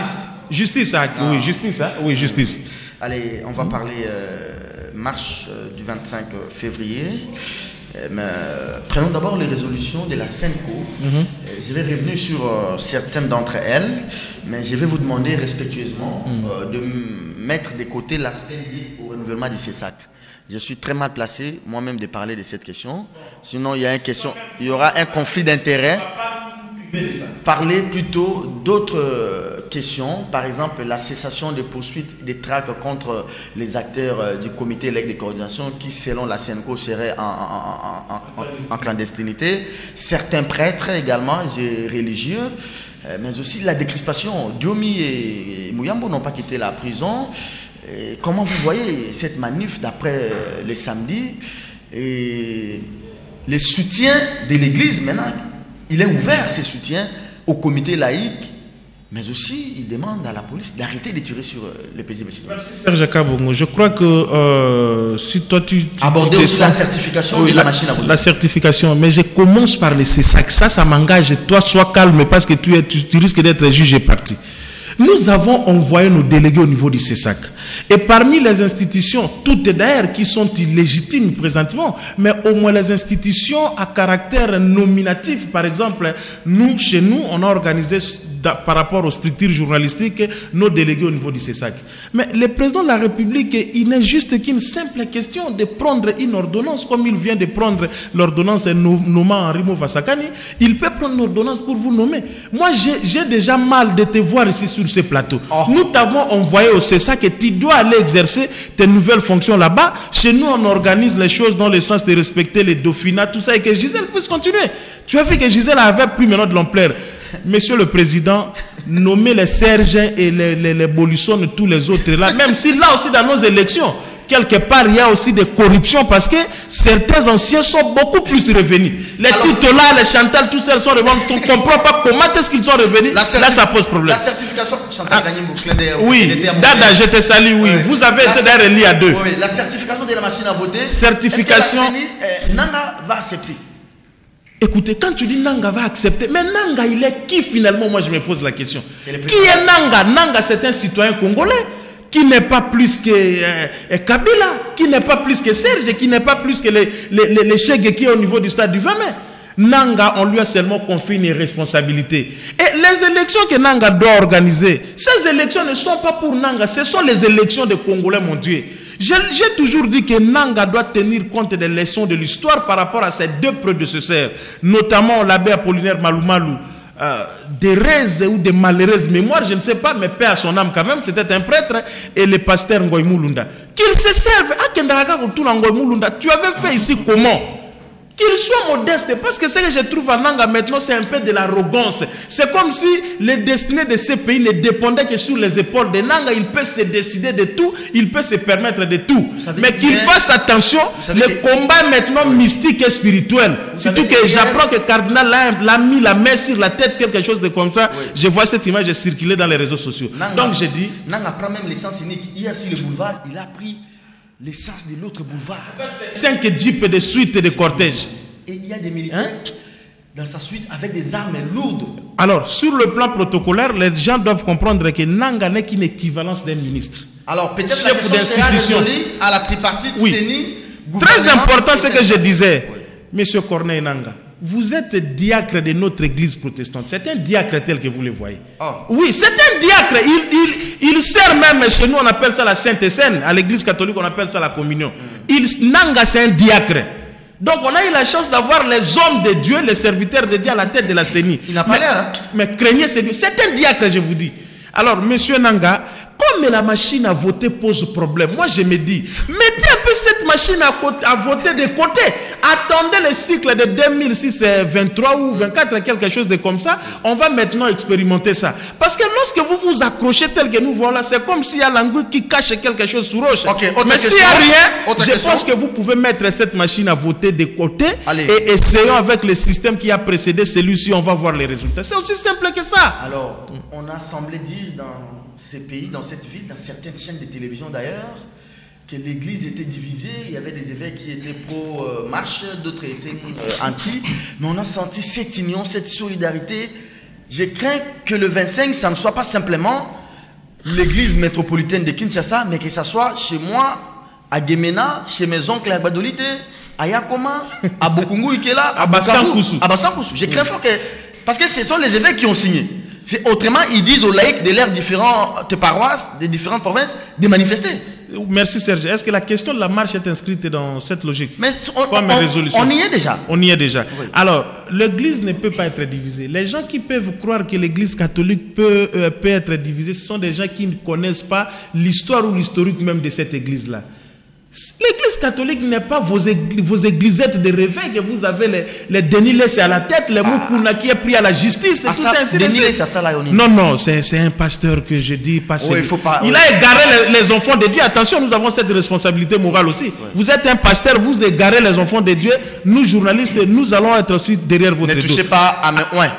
justice. Oui, justice. Oui, justice. Allez, on va parler marche du 25 février. Mais, prenons d'abord les résolutions de la CENCO. Je vais revenir sur certaines d'entre elles, mais je vais vous demander respectueusement de mettre de côté l'aspect lié au renouvellement du CESAC. Je suis très mal placé moi-même de parler de cette question. Sinon, il y aura un conflit d'intérêts. Parler plutôt d'autres questions, par exemple la cessation des poursuites des traques contre les acteurs du comité élect de coordination qui, selon la CENCO, seraient en clandestinité. Certains prêtres également, religieux, mais aussi la décrispation. Diomi et Mouyambo n'ont pas quitté la prison. Et comment vous voyez cette manif d'après le samedi? Et les soutiens de l'Église maintenant, il est ouvert ses soutiens au comité laïque, mais aussi il demande à la police d'arrêter de tirer sur les paisibles citoyens. Merci Serge Kabongo. Je crois que si toi tu aborder aussi la certification de la machine à voter. La certification, mais je commence par le CESAC. Ça m'engage. Toi, sois calme parce que tu risques d'être jugé parti. Nous avons envoyé nos délégués au niveau du CESAC. Et parmi les institutions, toutes d'ailleurs qui sont illégitimes présentement, mais au moins les institutions à caractère nominatif, par exemple, chez nous, on a organisé par rapport aux structures journalistiques nos délégués au niveau du CESAC. Mais le président de la République, il n'est juste qu'une simple question de prendre une ordonnance, comme il vient de prendre l'ordonnance nommant Henri Vassakani, il peut prendre une ordonnance pour vous nommer. Moi, j'ai déjà mal de te voir ici sur ce plateau. Nous t'avons envoyé au CESAC et tu dois aller exercer tes nouvelles fonctions là-bas. Chez nous, on organise les choses dans le sens de respecter les dauphinats, tout ça, et que Gisèle puisse continuer. Tu as vu que Gisèle avait plus maintenant de l'ampleur. Monsieur le Président, nommez les Serge et les Bolusson et tous les autres là, même si là aussi dans nos élections, quelque part il y a aussi des corruptions parce que certains anciens sont beaucoup plus revenus. Les titulaires, les Chantal, tous ceux sont revenus. On ne comprend pas comment est-ce qu'ils sont revenus. Là, ça pose problème. La certification, Chantal oui, Dada, je te salue, oui. Vous avez été d'ailleurs lié à deux. Oui, la certification de la machine à voter. Certification. Nanga va accepter. Écoutez, quand tu dis Nanga va accepter, mais Nanga, il est qui finalement? Moi, je me pose la question. Qui est Nanga? Nanga, c'est un citoyen congolais qui n'est pas plus que Kabila, qui n'est pas plus que Serge, qui n'est pas plus que les chèques qui est au niveau du stade du 20 mai. Nanga, on lui a seulement confié une responsabilité. Et les élections que Nanga doit organiser, ces élections ne sont pas pour Nanga, ce sont les élections des Congolais, mon Dieu. J'ai toujours dit que Nanga doit tenir compte des leçons de l'histoire par rapport à ces deux prédécesseurs, notamment l'abbé Apollinaire Malumalu, d'heureuses ou de malheureuses mémoires, je ne sais pas, mais paix à son âme quand même, c'était un prêtre, et le pasteur Ngoy Mulunda. Qu'ils se servent, tu avais fait ici comment? Qu'il soit modeste, parce que ce que je trouve à Nanga maintenant, c'est un peu de l'arrogance. C'est comme si les destinées de ces pays ne dépendaient que sur les épaules de Nanga. Il peut se décider de tout, il peut se permettre de tout. Mais qu'il fasse attention, le combat maintenant mystique et spirituel. Surtout que j'apprends que le cardinal l'a mis la main sur la tête, quelque chose de comme ça. Oui. Je vois cette image circuler dans les réseaux sociaux. Nanga, donc j'ai dit... Nanga prend même l'essence unique. Hier sur le boulevard, il a pris l'essence de l'autre boulevard. 5 jeeps de suite et de cortège. Et il y a des militaires dans sa suite avec des armes lourdes. Alors, sur le plan protocolaire, les gens doivent comprendre que Nanga n'est qu'une équivalence d'un ministre. Alors, peut-être la question sera résolue à la tripartite CENI. Très important ce que je disais. Oui. Monsieur Corneille Nanga, vous êtes diacre de notre église protestante. C'est un diacre tel que vous le voyez. Oh. Oui, c'est un diacre. Il sert même, chez nous on appelle ça la Sainte Seine. À l'église catholique on appelle ça la communion. Nanga c'est un diacre. Donc on a eu la chance d'avoir les hommes de Dieu, les serviteurs de Dieu à la tête de la CENI. Il n'a pas l'air. Mais craignez ces dieux. C'est un diacre, je vous dis. Alors, monsieur Nanga, comme la machine à voter pose problème, moi je me dis, mettez un peu cette machine à voter de côté. Attendez le cycle de 2006, 23 ou 24, quelque chose de comme ça. On va maintenant expérimenter ça. Parce que lorsque vous vous accrochez tel que nous voilà, c'est comme s'il y a l'anguille qui cache quelque chose sous roche. Okay, mais s'il n'y a rien, je pense que vous pouvez mettre cette machine à voter de côté. Allez. Et essayons avec le système qui a précédé celui-ci, on va voir les résultats. C'est aussi simple que ça. Alors, on a semblé dire dans ces pays, dans cette ville, dans certaines chaînes de télévision d'ailleurs, que l'église était divisée, il y avait des évêques qui étaient pro-marche, d'autres étaient anti, mais on a senti cette union, cette solidarité. Je crains que le 25, ça ne soit pas simplement l'église métropolitaine de Kinshasa, mais que ça soit chez moi, à Gemena, chez mes oncles à Badolite, à Yakoma, à Bokungu Ikela, à Bassankousou. Je crains fort que... Parce que ce sont les évêques qui ont signé. Autrement, ils disent aux laïcs de leurs différentes paroisses, des différentes provinces, de manifester. Merci Serge. Est-ce que la question de la marche est inscrite dans cette logique? Mais on y est déjà. On y est déjà. Oui. Alors, l'église ne peut pas être divisée. Les gens qui peuvent croire que l'église catholique peut être divisée, ce sont des gens qui ne connaissent pas l'histoire ou l'historique même de cette église-là. L'église catholique n'est pas vos églisettes de réveil que vous avez les Denis laissés à la tête, les Moukouna qui est pris à la justice. Et tout ça, non, c'est un pasteur que je dis. Oui, il a égaré les enfants de Dieu. Attention, nous avons cette responsabilité morale aussi. Oui. Vous êtes un pasteur, vous égarez les enfants de Dieu. Nous, journalistes, nous allons être aussi derrière votre dos. Ne touchez pas à mes... Ouais.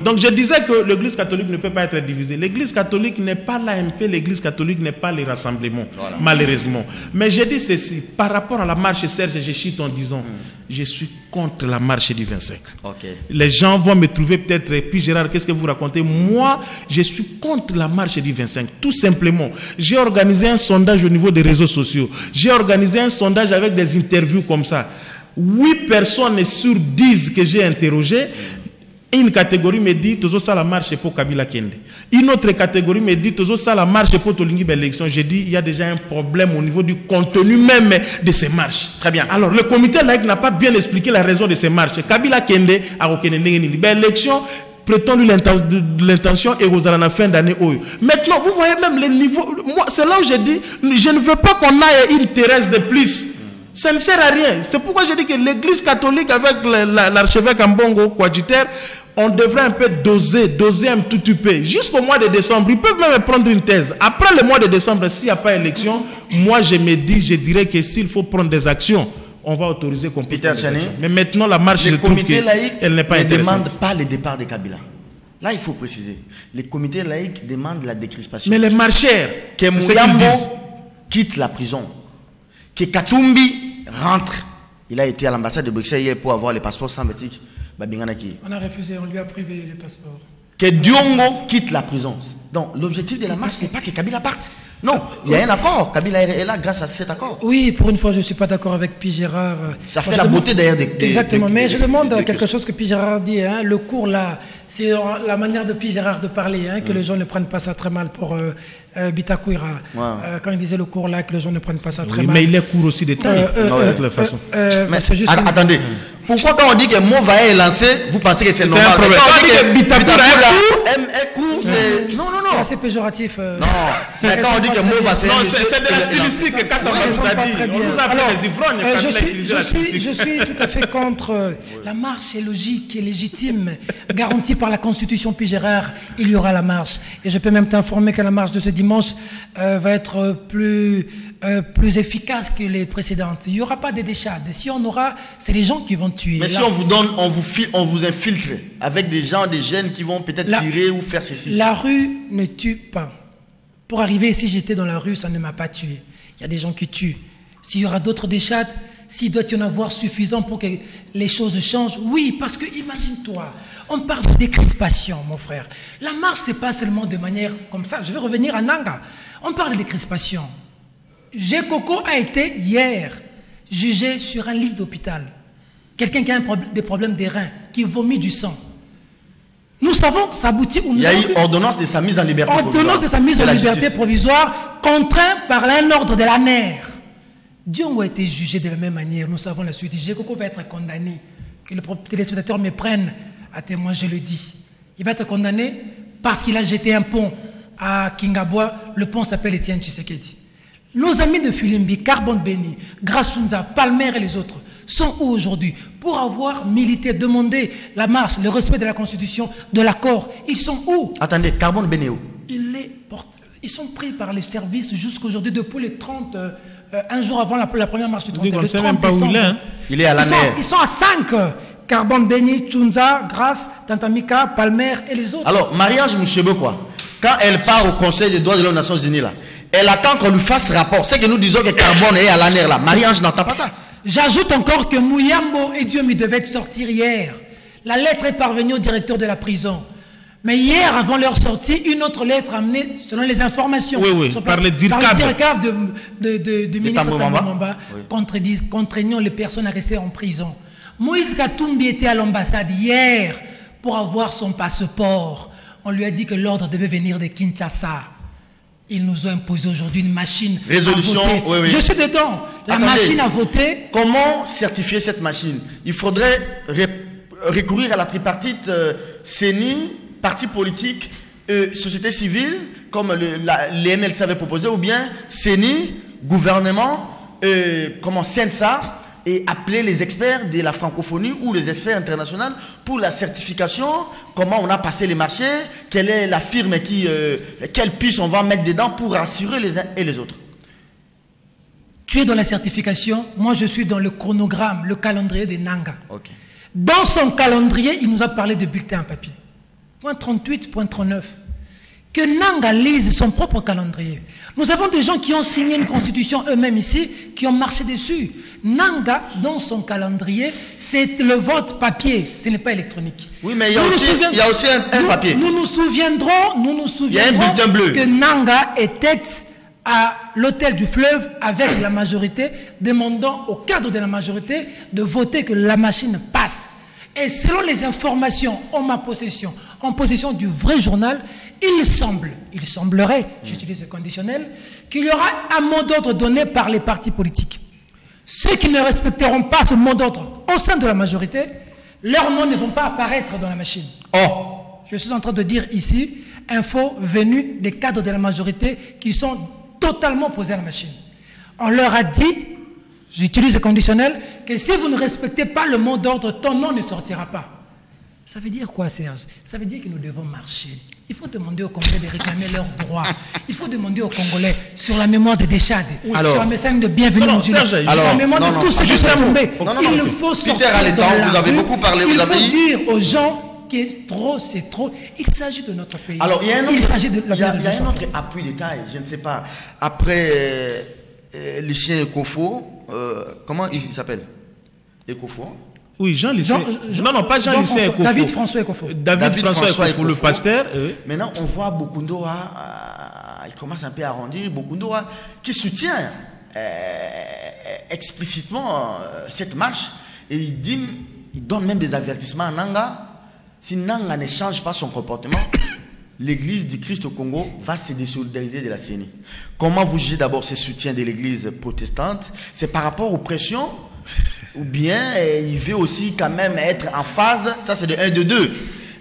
Donc je disais que l'église catholique ne peut pas être divisée. L'église catholique n'est pas l'AMP, l'église catholique n'est pas les rassemblements, voilà. Malheureusement. Mais j'ai dit ceci, par rapport à la marche, Serge, je chute en disant, je suis contre la marche du 25. Okay. Les gens vont me trouver peut-être, puis Gérard, qu'est-ce que vous racontez? Moi, je suis contre la marche du 25, tout simplement. J'ai organisé un sondage au niveau des réseaux sociaux. J'ai organisé un sondage avec des interviews comme ça. 8 personnes sur 10 que j'ai interrogées, une catégorie me dit toujours ça la marche pour Kabila Kende. Une autre catégorie me dit toujours ça la marche pour Tolingi l'élection. J'ai dit il y a déjà un problème au niveau du contenu même de ces marches. Très bien. Alors le comité laïque n'a pas bien expliqué la raison de ces marches. Kabila Kende a reconnu l'élection prétend l'intention et aux à la fin d'année. Maintenant vous voyez même les niveaux. Moi c'est là où j'ai dit je ne veux pas qu'on aille une Thérèse de plus. Ça ne sert à rien. C'est pourquoi je dis que l'église catholique avec l'archevêque Ambongo Kwadjiter, on devrait un peu doser un tout petit peu. Jusqu'au mois de décembre, ils peuvent même prendre une thèse. Après le mois de décembre, s'il n'y a pas élection, moi je dirais que s'il faut prendre des actions, on va autoriser complètement. Mais maintenant la marche, le comité laïque elle n'est pas ne demande pas le départ de Kabila. Là, il faut préciser. Les comités laïcs demandent la décrispation. Mais les marcheurs, que Mouyambo quitte la prison, que Katumbi rentre. Il a été à l'ambassade de Bruxelles hier pour avoir les passeports sympathiques. On a refusé, on lui a privé les passeports. Que Diongo quitte la prison. Donc l'objectif de la marche, ce n'est pas que Kabila parte. Non, il y a un accord. Kabila est là grâce à cet accord. Oui, pour une fois, je ne suis pas d'accord avec Pi Gérard. Ça fait la beauté d'ailleurs des... Exactement, mais je demande quelque chose que Pi Gérard dit. Hein, le cours là, c'est la manière de Pi Gérard de parler, hein, que les gens ne prennent pas ça très mal pour Bitakuira. Quand il disait le cours là, que les gens ne prennent pas ça très mal. Mais il est court aussi des tailles, de toute façon. Attendez. Pourquoi quand on dit que Mova est lancé, vous pensez que c'est normal? Un problème. Quand on dit que Bitakoura est court, c'est... Non. C'est assez péjoratif. Non, mais quand on dit que Mova c'est... Non, c'est de la stylistique que Kassamba nous a dit. On nous a fait les ivrognes. Je suis tout à fait contre. La marche est logique et légitime, garantie par la Constitution Pi Gérard. Il y aura la marche. Et je peux même t'informer que la marche de ce dimanche va être plus efficace que les précédentes. Il n'y aura pas de déchades. Si on aura, c'est les gens qui vont tuer. Mais si on vous donne, on vous infiltre avec des gens, des jeunes qui vont peut-être tirer ou faire ceci. La rue ne tue pas. Pour arriver ici, j'étais dans la rue, ça ne m'a pas tué. Il y a des gens qui tuent. S'il y aura d'autres déchades, s'il doit y en avoir suffisant pour que les choses changent, oui, parce que imagine-toi, on parle de décrispation, mon frère. La marche, ce n'est pas seulement de manière comme ça. Je vais revenir à Nanga. On parle de décrispation. Gekoko a été hier jugé sur un lit d'hôpital. Quelqu'un qui a des problèmes des reins, qui vomit du sang. Nous savons que ça aboutit où nous... Il y a eu ordonnance de sa mise en liberté provisoire. Ordonnance de sa mise en liberté provisoire, contraint par un ordre de la NER. Diongo a été jugé de la même manière. Nous savons la suite. Gekoko va être condamné. Que les téléspectateurs me prennent à témoin, je le dis. Il va être condamné parce qu'il a jeté un pont à Kingabwa. Le pont s'appelle Etienne Tshisekedi. Nos amis de Filimbi, Carbone Béni, Grassunza, Palmer et les autres sont où aujourd'hui? Pour avoir milité, demandé la marche, le respect de la Constitution, de l'accord, ils sont où? Attendez, Carbone Béni où? Ils sont pris par les services jusqu'aujourd'hui, depuis les 30, un jour avant la première marche du 31. On ne sait même pas où il est. Hein? Il est à la mer. Ils sont à 5. Carbone Béni, Tchunza, Grasse, Tantamika, Palmer et les autres. Alors, Marie-Ange Mouchebe, quoi? Quand elle part au Conseil des droits de l'homme des Nations Unies, là, elle attend qu'on lui fasse rapport. C'est que nous disons que Carbone est à la mer, là. Marie-Ange n'entend pas ça. J'ajoute encore que Mouyambo et Dieu devaient sortir hier. La lettre est parvenue au directeur de la prison. Mais hier, avant leur sortie, une autre lettre amenée, selon les informations, par le directeur de ministre Tambomamba, contraignant les personnes à rester en prison. Moïse Katumbi était à l'ambassade hier pour avoir son passeport. On lui a dit que l'ordre devait venir de Kinshasa. Ils nous ont imposé aujourd'hui une machine résolution, à voter. Je suis dedans. La machine à voter. Comment certifier cette machine? Il faudrait recourir à la tripartite CENI, partis politiques, société civile, comme les MLC avaient proposé, ou bien CENI, gouvernement, CENSA, et appeler les experts de la francophonie ou les experts internationaux pour la certification, comment on a passé les marchés, quelle est la firme quelle piste on va mettre dedans pour rassurer les uns et les autres. Tu es dans la certification, moi je suis dans le chronogramme, le calendrier des Nanga. Okay. Dans son calendrier, il nous a parlé de bulletin en papier. Point 38, point 39. Que Nanga lise son propre calendrier. Nous avons des gens qui ont signé une constitution eux-mêmes ici, qui ont marché dessus. Nanga, dans son calendrier, c'est le vote papier, ce n'est pas électronique. Oui, mais il y a aussi un papier. Nous nous souviendrons il y a un bulletin bleu. Que Nanga était à l'hôtel du fleuve avec la majorité, demandant au cadre de la majorité de voter que la machine passe. Et selon les informations en ma possession, en possession du vrai journal, il semblerait, j'utilise le conditionnel, qu'il y aura un mot d'ordre donné par les partis politiques. Ceux qui ne respecteront pas ce mot d'ordre au sein de la majorité, leurs noms ne vont pas apparaître dans la machine. Or, je suis en train de dire ici, info venue des cadres de la majorité qui sont totalement opposés à la machine. On leur a dit, j'utilise le conditionnel, que si vous ne respectez pas le mot d'ordre, ton nom ne sortira pas. Ça veut dire quoi, Serge? Ça veut dire que nous devons marcher. Il faut demander aux Congolais de réclamer leurs droits. Il faut demander aux Congolais sur la mémoire des déchades, sur la message de bienvenue, sur la mémoire de tous ceux qui sont tombés. Il faut sortir de la rue. Il faut dire aux gens que trop, c'est trop. Il s'agit de notre pays. Alors, il y a un autre appui d'État, je ne sais pas. Après les chiens Ekofo, comment il s'appelle? Ekofo? Oui, Jean Lycée. Non, pas Jean Lycée Ekofo. David-François Ekofo. David-François Ekofo, le pasteur. Maintenant, on voit Bokundo à il commence un peu à arrondir. Bokundora qui soutient explicitement cette marche et il donne même des avertissements à Nanga. Si Nanga ne change pas son comportement, l'Église du Christ au Congo va se désolidariser de la CENI. Comment vous jugez d'abord ce soutien de l'Église protestante? C'est par rapport aux pressions ou bien il veut aussi quand même être en phase? Ça c'est de 1, de 2.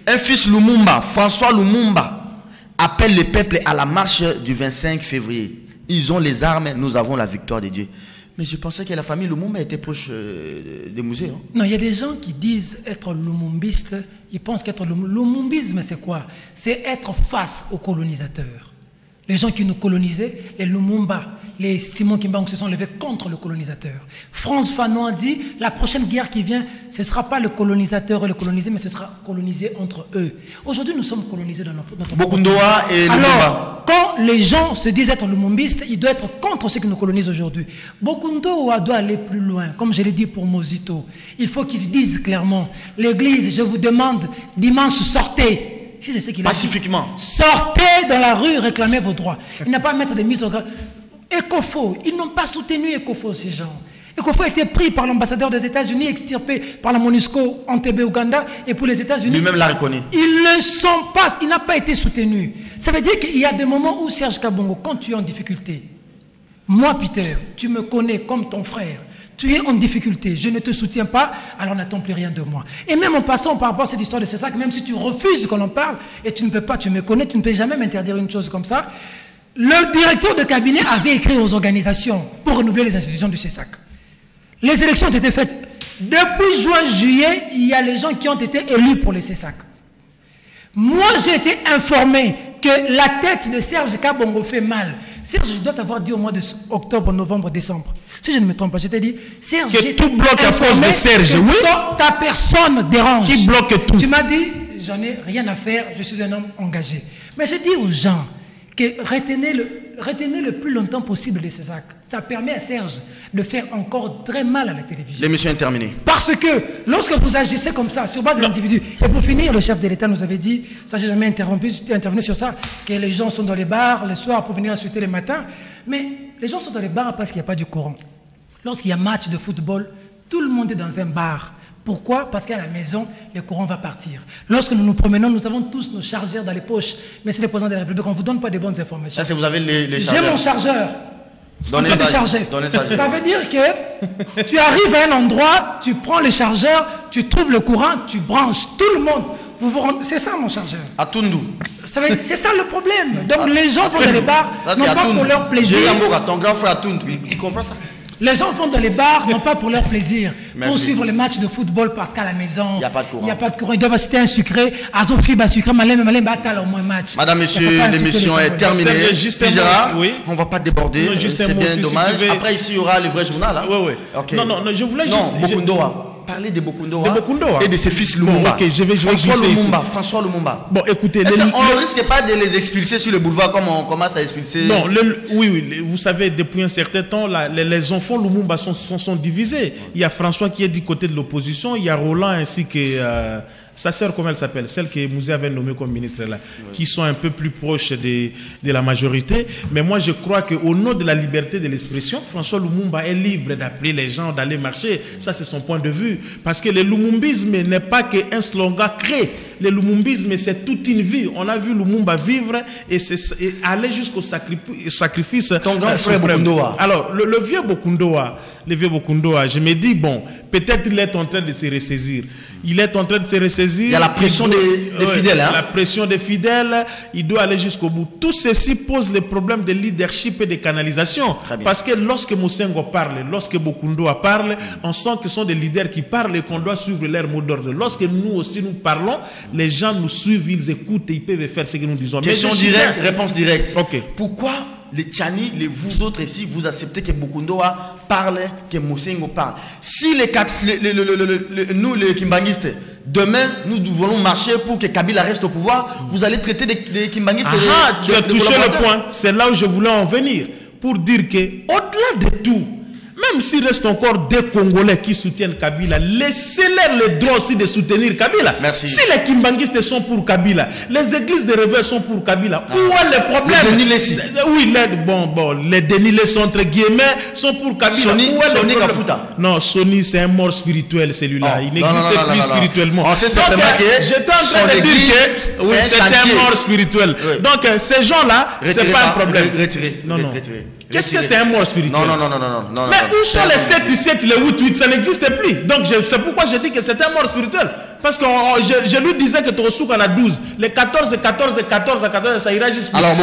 Un fils Lumumba, François Lumumba, appelle le peuple à la marche du 25 février. Ils ont les armes, nous avons la victoire de Dieu. Mais je pensais que la famille Lumumba était proche des musées. Hein? Non, il y a des gens qui disent être lumumbiste, ils pensent qu'être lumumbisme, c'est quoi? C'est être face aux colonisateurs. Les gens qui nous colonisaient, les Lumumba, les Simon Kimbangu se sont levés contre le colonisateur. François Fanon a dit, la prochaine guerre qui vient, ce ne sera pas le colonisateur et le colonisé, mais ce sera colonisé entre eux. Aujourd'hui, nous sommes colonisés dans notre Bokundora et Lumumba. Alors, quand les gens se disent être lumumbistes, ils doivent être contre ceux qui nous colonisent aujourd'hui. Bokundora doit aller plus loin, comme je l'ai dit pour Mozito. Il faut qu'ils disent clairement, l'Église, je vous demande, dimanche, sortez. Si c'est ce qu'il a pacifiquement. Dit. Sortez dans la rue, réclamez vos droits. Il n'a pas à mettre des mises au grade. Ecofo, ils n'ont pas soutenu Ecofo, ces gens. Ecofo a été pris par l'ambassadeur des États-Unis, extirpé par la MONUSCO, Entebbe, Ouganda, et pour les États-Unis. Lui-même l'a reconnu. Ils ne sont pas, il n'a pas été soutenu. Ça veut dire qu'il y a des moments où Serge Kabongo, quand tu es en difficulté, moi, Peter, tu me connais comme ton frère. Tu es en difficulté, je ne te soutiens pas, alors n'attends plus rien de moi. Et même en passant par rapport à cette histoire de CESAC, même si tu refuses qu'on en parle, et tu ne peux pas, tu me connais, tu ne peux jamais m'interdire une chose comme ça, le directeur de cabinet avait écrit aux organisations pour renouveler les institutions du CESAC. Les élections ont été faites. Depuis juin-juillet, il y a les gens qui ont été élus pour le CESAC. Moi, j'ai été informé que la tête de Serge Kabongo fait mal. Serge, je dois t'avoir dit au mois d'octobre, novembre, décembre. Si je ne me trompe pas, je t'ai dit, Serge, que tout bloque à cause de Serge, oui. Ta personne dérange. Qui bloque tout. Tu m'as dit, j'en ai rien à faire, je suis un homme engagé. Mais je dis aux gens que retenez le plus longtemps possible les CESAC. Ça permet à Serge de faire encore très mal à la télévision. L'émission est terminée. Parce que lorsque vous agissez comme ça, sur base de l'individu, et pour finir, le chef de l'État nous avait dit, ça j'ai jamais intervenu sur ça, que les gens sont dans les bars le soir pour venir insulter les matins, mais les gens sont dans les bars parce qu'il n'y a pas du courant. Lorsqu'il y a match de football, tout le monde est dans un bar. Pourquoi? Parce qu'à la maison, le courant va partir. Lorsque nous nous promenons, nous avons tous nos chargeurs dans les poches. Mais c'est le président de la République, on ne vous donne pas de bonnes informations. Ça, c'est vous avez les chargeurs. J'ai mon chargeur. Donnez ça. Ça veut dire que tu arrives à un endroit, tu prends le chargeur, tu trouves le courant, tu branches. Tout le monde. C'est ça mon chargeur. À Tundu. C'est ça le problème. Donc les gens vont dans les bars, non pas pour leur plaisir. Ton grand frère à Tundu, il comprend ça. Les gens vont dans les bars, non pas pour leur plaisir, pour suivre les matchs de football parce qu'à la maison, il n'y a pas de courant. Il n'y a pas de courant. Ils doivent acheter un sucré, sucré, malin, au moins match. Madame, monsieur, l'émission est terminée. Gérard, oui. On ne va pas déborder, c'est bien dommage. Après, ici, il y aura le vrai journal. Hein? Oui, oui. Okay. Non, je voulais juste... Bokundora. Parler de Bokundora et de ses fils Lumumba. Bon, je vais François Lumumba. Bon, écoutez... on ne risque pas de les expulser sur le boulevard comme on commence à expulser... Non, oui, vous savez, depuis un certain temps, les enfants Lumumba sont divisés. Il y a François qui est du côté de l'opposition, il y a Roland ainsi que... sa sœur, comment elle s'appelle? Celle que Mouzé avait nommée comme ministre là, qui sont un peu plus proches de la majorité. Mais moi, je crois qu'au nom de la liberté de l'expression, François Lumumba est libre d'appeler les gens, d'aller marcher. Ça, c'est son point de vue. Parce que le lumumbisme n'est pas qu'un slogan créé. Le lumumbisme, c'est toute une vie. On a vu Lumumba vivre et aller jusqu'au sacrifice. Ton grand frère Bokundora. Alors, le vieux Bokundora, je me dis, bon, peut-être il est en train de se ressaisir. Il est en train de se ressaisir. Il y a la pression des fidèles. Hein? La pression des fidèles, il doit aller jusqu'au bout. Tout ceci pose le problème de leadership et de canalisation. Parce que lorsque Mosengo parle, lorsque Bokundora parle, on sent que ce sont des leaders qui parlent et qu'on doit suivre leur mot d'ordre. Lorsque nous aussi nous parlons, les gens nous suivent, ils écoutent et ils peuvent faire ce que nous disons. Question directe, réponse directe. Okay. Pourquoi les Tchani, vous autres ici, vous acceptez que Bokundora parle, que Mosengo parle? Si nous, les Kimbanguistes, demain, nous voulons marcher pour que Kabila reste au pouvoir, vous allez traiter les Kimbanguistes. Tu as touché le point. C'est là où je voulais en venir. Pour dire que, au-delà de tout, même s'il reste encore des Congolais qui soutiennent Kabila, laissez-leur le droit aussi de soutenir Kabila. Merci. Si les Kimbanguistes sont pour Kabila, les églises de réveil sont pour Kabila, où est le problème? Oui, les dénilés sont entre guillemets, sont pour Kabila. Sony Kafuta. Non, Sony c'est un mort spirituel celui-là. Il n'existe plus spirituellement. On sait simplement que j'étais en train de dire que oui, c'est un mort spirituel. Oui. Donc ces gens-là, c'est pas un problème. Retirez. Non. Qu'est-ce que c'est un mort spirituel? Non. Mais où sont les 7-7, les 8-8? Ça n'existe plus. Donc c'est pourquoi je dis que c'est un mort spirituel. Parce que je lui disais que Tosouk en a 12. Les 14, ça ira jusqu'à. Alors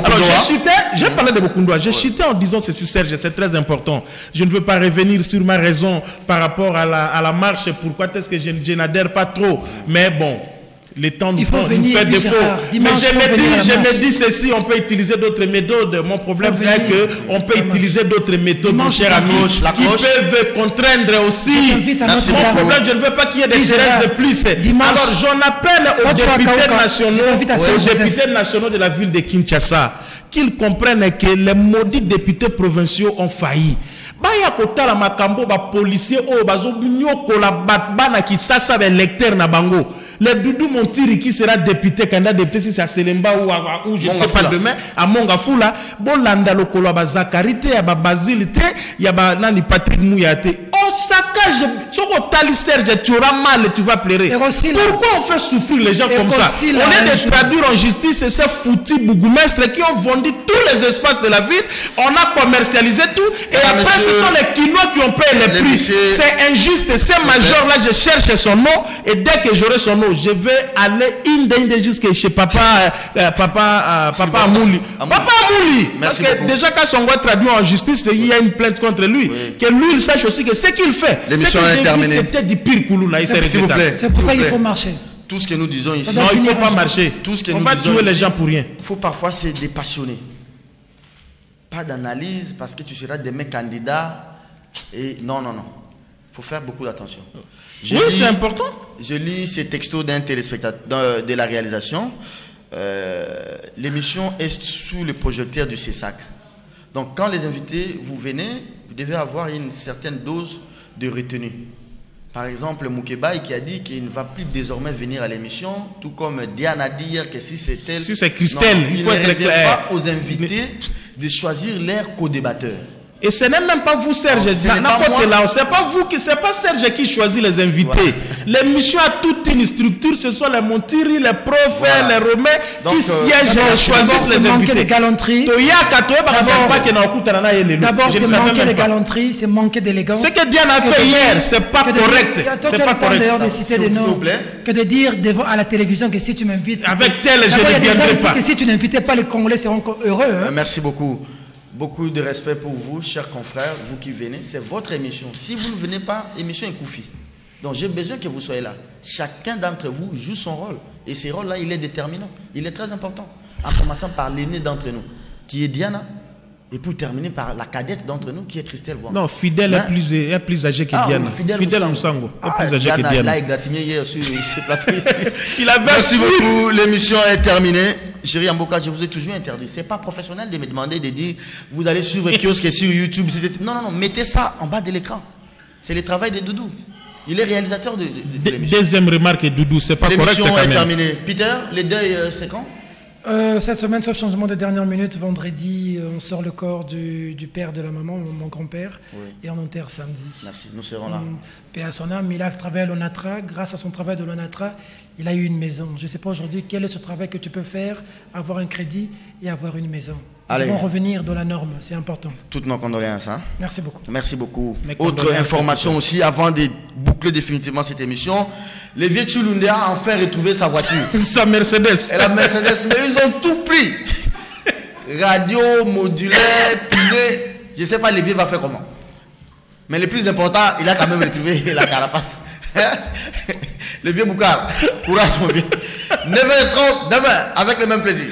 j'ai parlé de Bokundoa. J'ai chité en disant ceci, Serge, c'est très important. Je ne veux pas revenir sur ma raison par rapport à la marche. Pourquoi est-ce que je n'adhère pas trop? Mais bon. Le temps nous fait défaut. Mais je me dis ceci, on peut utiliser d'autres méthodes. Mon problème est qu'on peut utiliser d'autres méthodes, mon cher ami, qui peuvent contraindre aussi. Mon problème, je ne veux pas qu'il y ait des terrestres de plus. Alors, j'en appelle aux députés nationaux de la ville de Kinshasa qu'ils comprennent que les maudits députés provinciaux ont failli. Baya kotala makambo ba policier o bazo nyokola batbana ki sasa ba électeur na bango. Le Doudou Montiri qui sera député, candidat député, si c'est à Selemba ou je ne sais pas demain, à Mongafula, bon landa lokolo à Zakarité, à Basilité, il y a Nani Patrick Mouyate. On saccage, tu vas Serge, tu auras mal et tu vas pleurer. Pourquoi on fait souffrir les gens comme ça? On est de traduire en justice ces foutus bourgmestres qui ont vendu tous les espaces de la ville, on a commercialisé tout, et après ce sont les Quinois qui ont payé les prix. C'est injuste, ce major-là, je cherche son nom, et dès que j'aurai son nom, je vais aller jusqu'à chez Papa Amouli. Papa Amouli. Parce que déjà quand son gars traduit en justice, il y a une plainte contre lui. Que lui, il sache aussi que ce qu'il fait, c'était du pire Koulouna. C'est pour ça qu'il faut marcher. Tout ce que nous disons ici. Non, il ne faut pas marcher. On va tuer les gens pour rien. Il faut parfois se dépassionner. Pas d'analyse parce que tu seras demain candidat. Et non. Il faut faire beaucoup d'attention. Oui, c'est important. Je lis ces textos d'un téléspectateur de la réalisation. L'émission est sous le projecteur du CESAC. Donc, quand les invités, vous venez, vous devez avoir une certaine dose de retenue. Par exemple, Moukebaï qui a dit qu'il ne va plus désormais venir à l'émission, tout comme Diana dire que si c'est elle... Si c'est Christelle, il faut être clair. Pas aux invités de choisir leur co-débatteur. Et ce n'est même pas vous, Serge. C'est pas vous qui, c'est pas Serge qui choisit les invités. Voilà. L'émission a toute une structure. Ce sont les Montiri, les profs, les Romains qui siègent et choisissent les invités. De galanterie. D'abord, c'est manquer de galanterie, c'est manquer d'élégance. Ce que Diane a fait hier, c'est pas correct. C'est pas correct. D'ailleurs, de citer des noms, que de dire à la télévision que si tu m'invites, avec tel, je ne viendrai pas. Que si tu n'invitais pas les Congolais, seront heureux. Merci beaucoup. Beaucoup de respect pour vous, chers confrères, vous qui venez. C'est votre émission. Si vous ne venez pas, l'émission est Koufi. Donc j'ai besoin que vous soyez là. Chacun d'entre vous joue son rôle. Et ce rôle-là, il est déterminant. Il est très important. En commençant par l'aîné d'entre nous, qui est Diana. Et pour terminer par la cadette d'entre nous, qui est Christelle Voix. Non, Fidèle est plus âgée que Diana. Fidèle Moussango est plus âgée que Diana. Là, il gratigné hier sur ce plateau. Merci beaucoup. L'émission est terminée. Chérie Amboka, je vous ai toujours interdit. Ce n'est pas professionnel de me demander de dire vous allez suivre Kiosque sur YouTube. Non, mettez ça en bas de l'écran. C'est le travail de Doudou. Il est réalisateur de l'émission. Deuxième remarque, Doudou, c'est pas correct. L'émission est terminée. Peter, les deuils, c'est quand? Cette semaine, sauf changement de dernière minute, vendredi, on sort le corps du père de la maman, mon grand-père, et on enterre samedi. Merci, nous serons là. Père à son âme, il a travaillé à l'ONATRA. Grâce à son travail de l'ONATRA, il a eu une maison. Je ne sais pas aujourd'hui quel est ce travail que tu peux faire, avoir un crédit et avoir une maison. Ils vont revenir dans la norme, c'est important. Toutes nos condoléances. Hein? Merci beaucoup. Merci beaucoup. Autre information aussi, avant de boucler définitivement cette émission, les vieux Tchouloundéa ont enfin retrouvé sa voiture. Sa Mercedes. Et la Mercedes, mais ils ont tout pris. Radio, modulaire, piné. Je ne sais pas, les vieux va faire comment. Mais le plus important, il a quand même retrouvé la carapace. Le vieux Boukar, courage mon vieux. 9h30 demain, avec le même plaisir.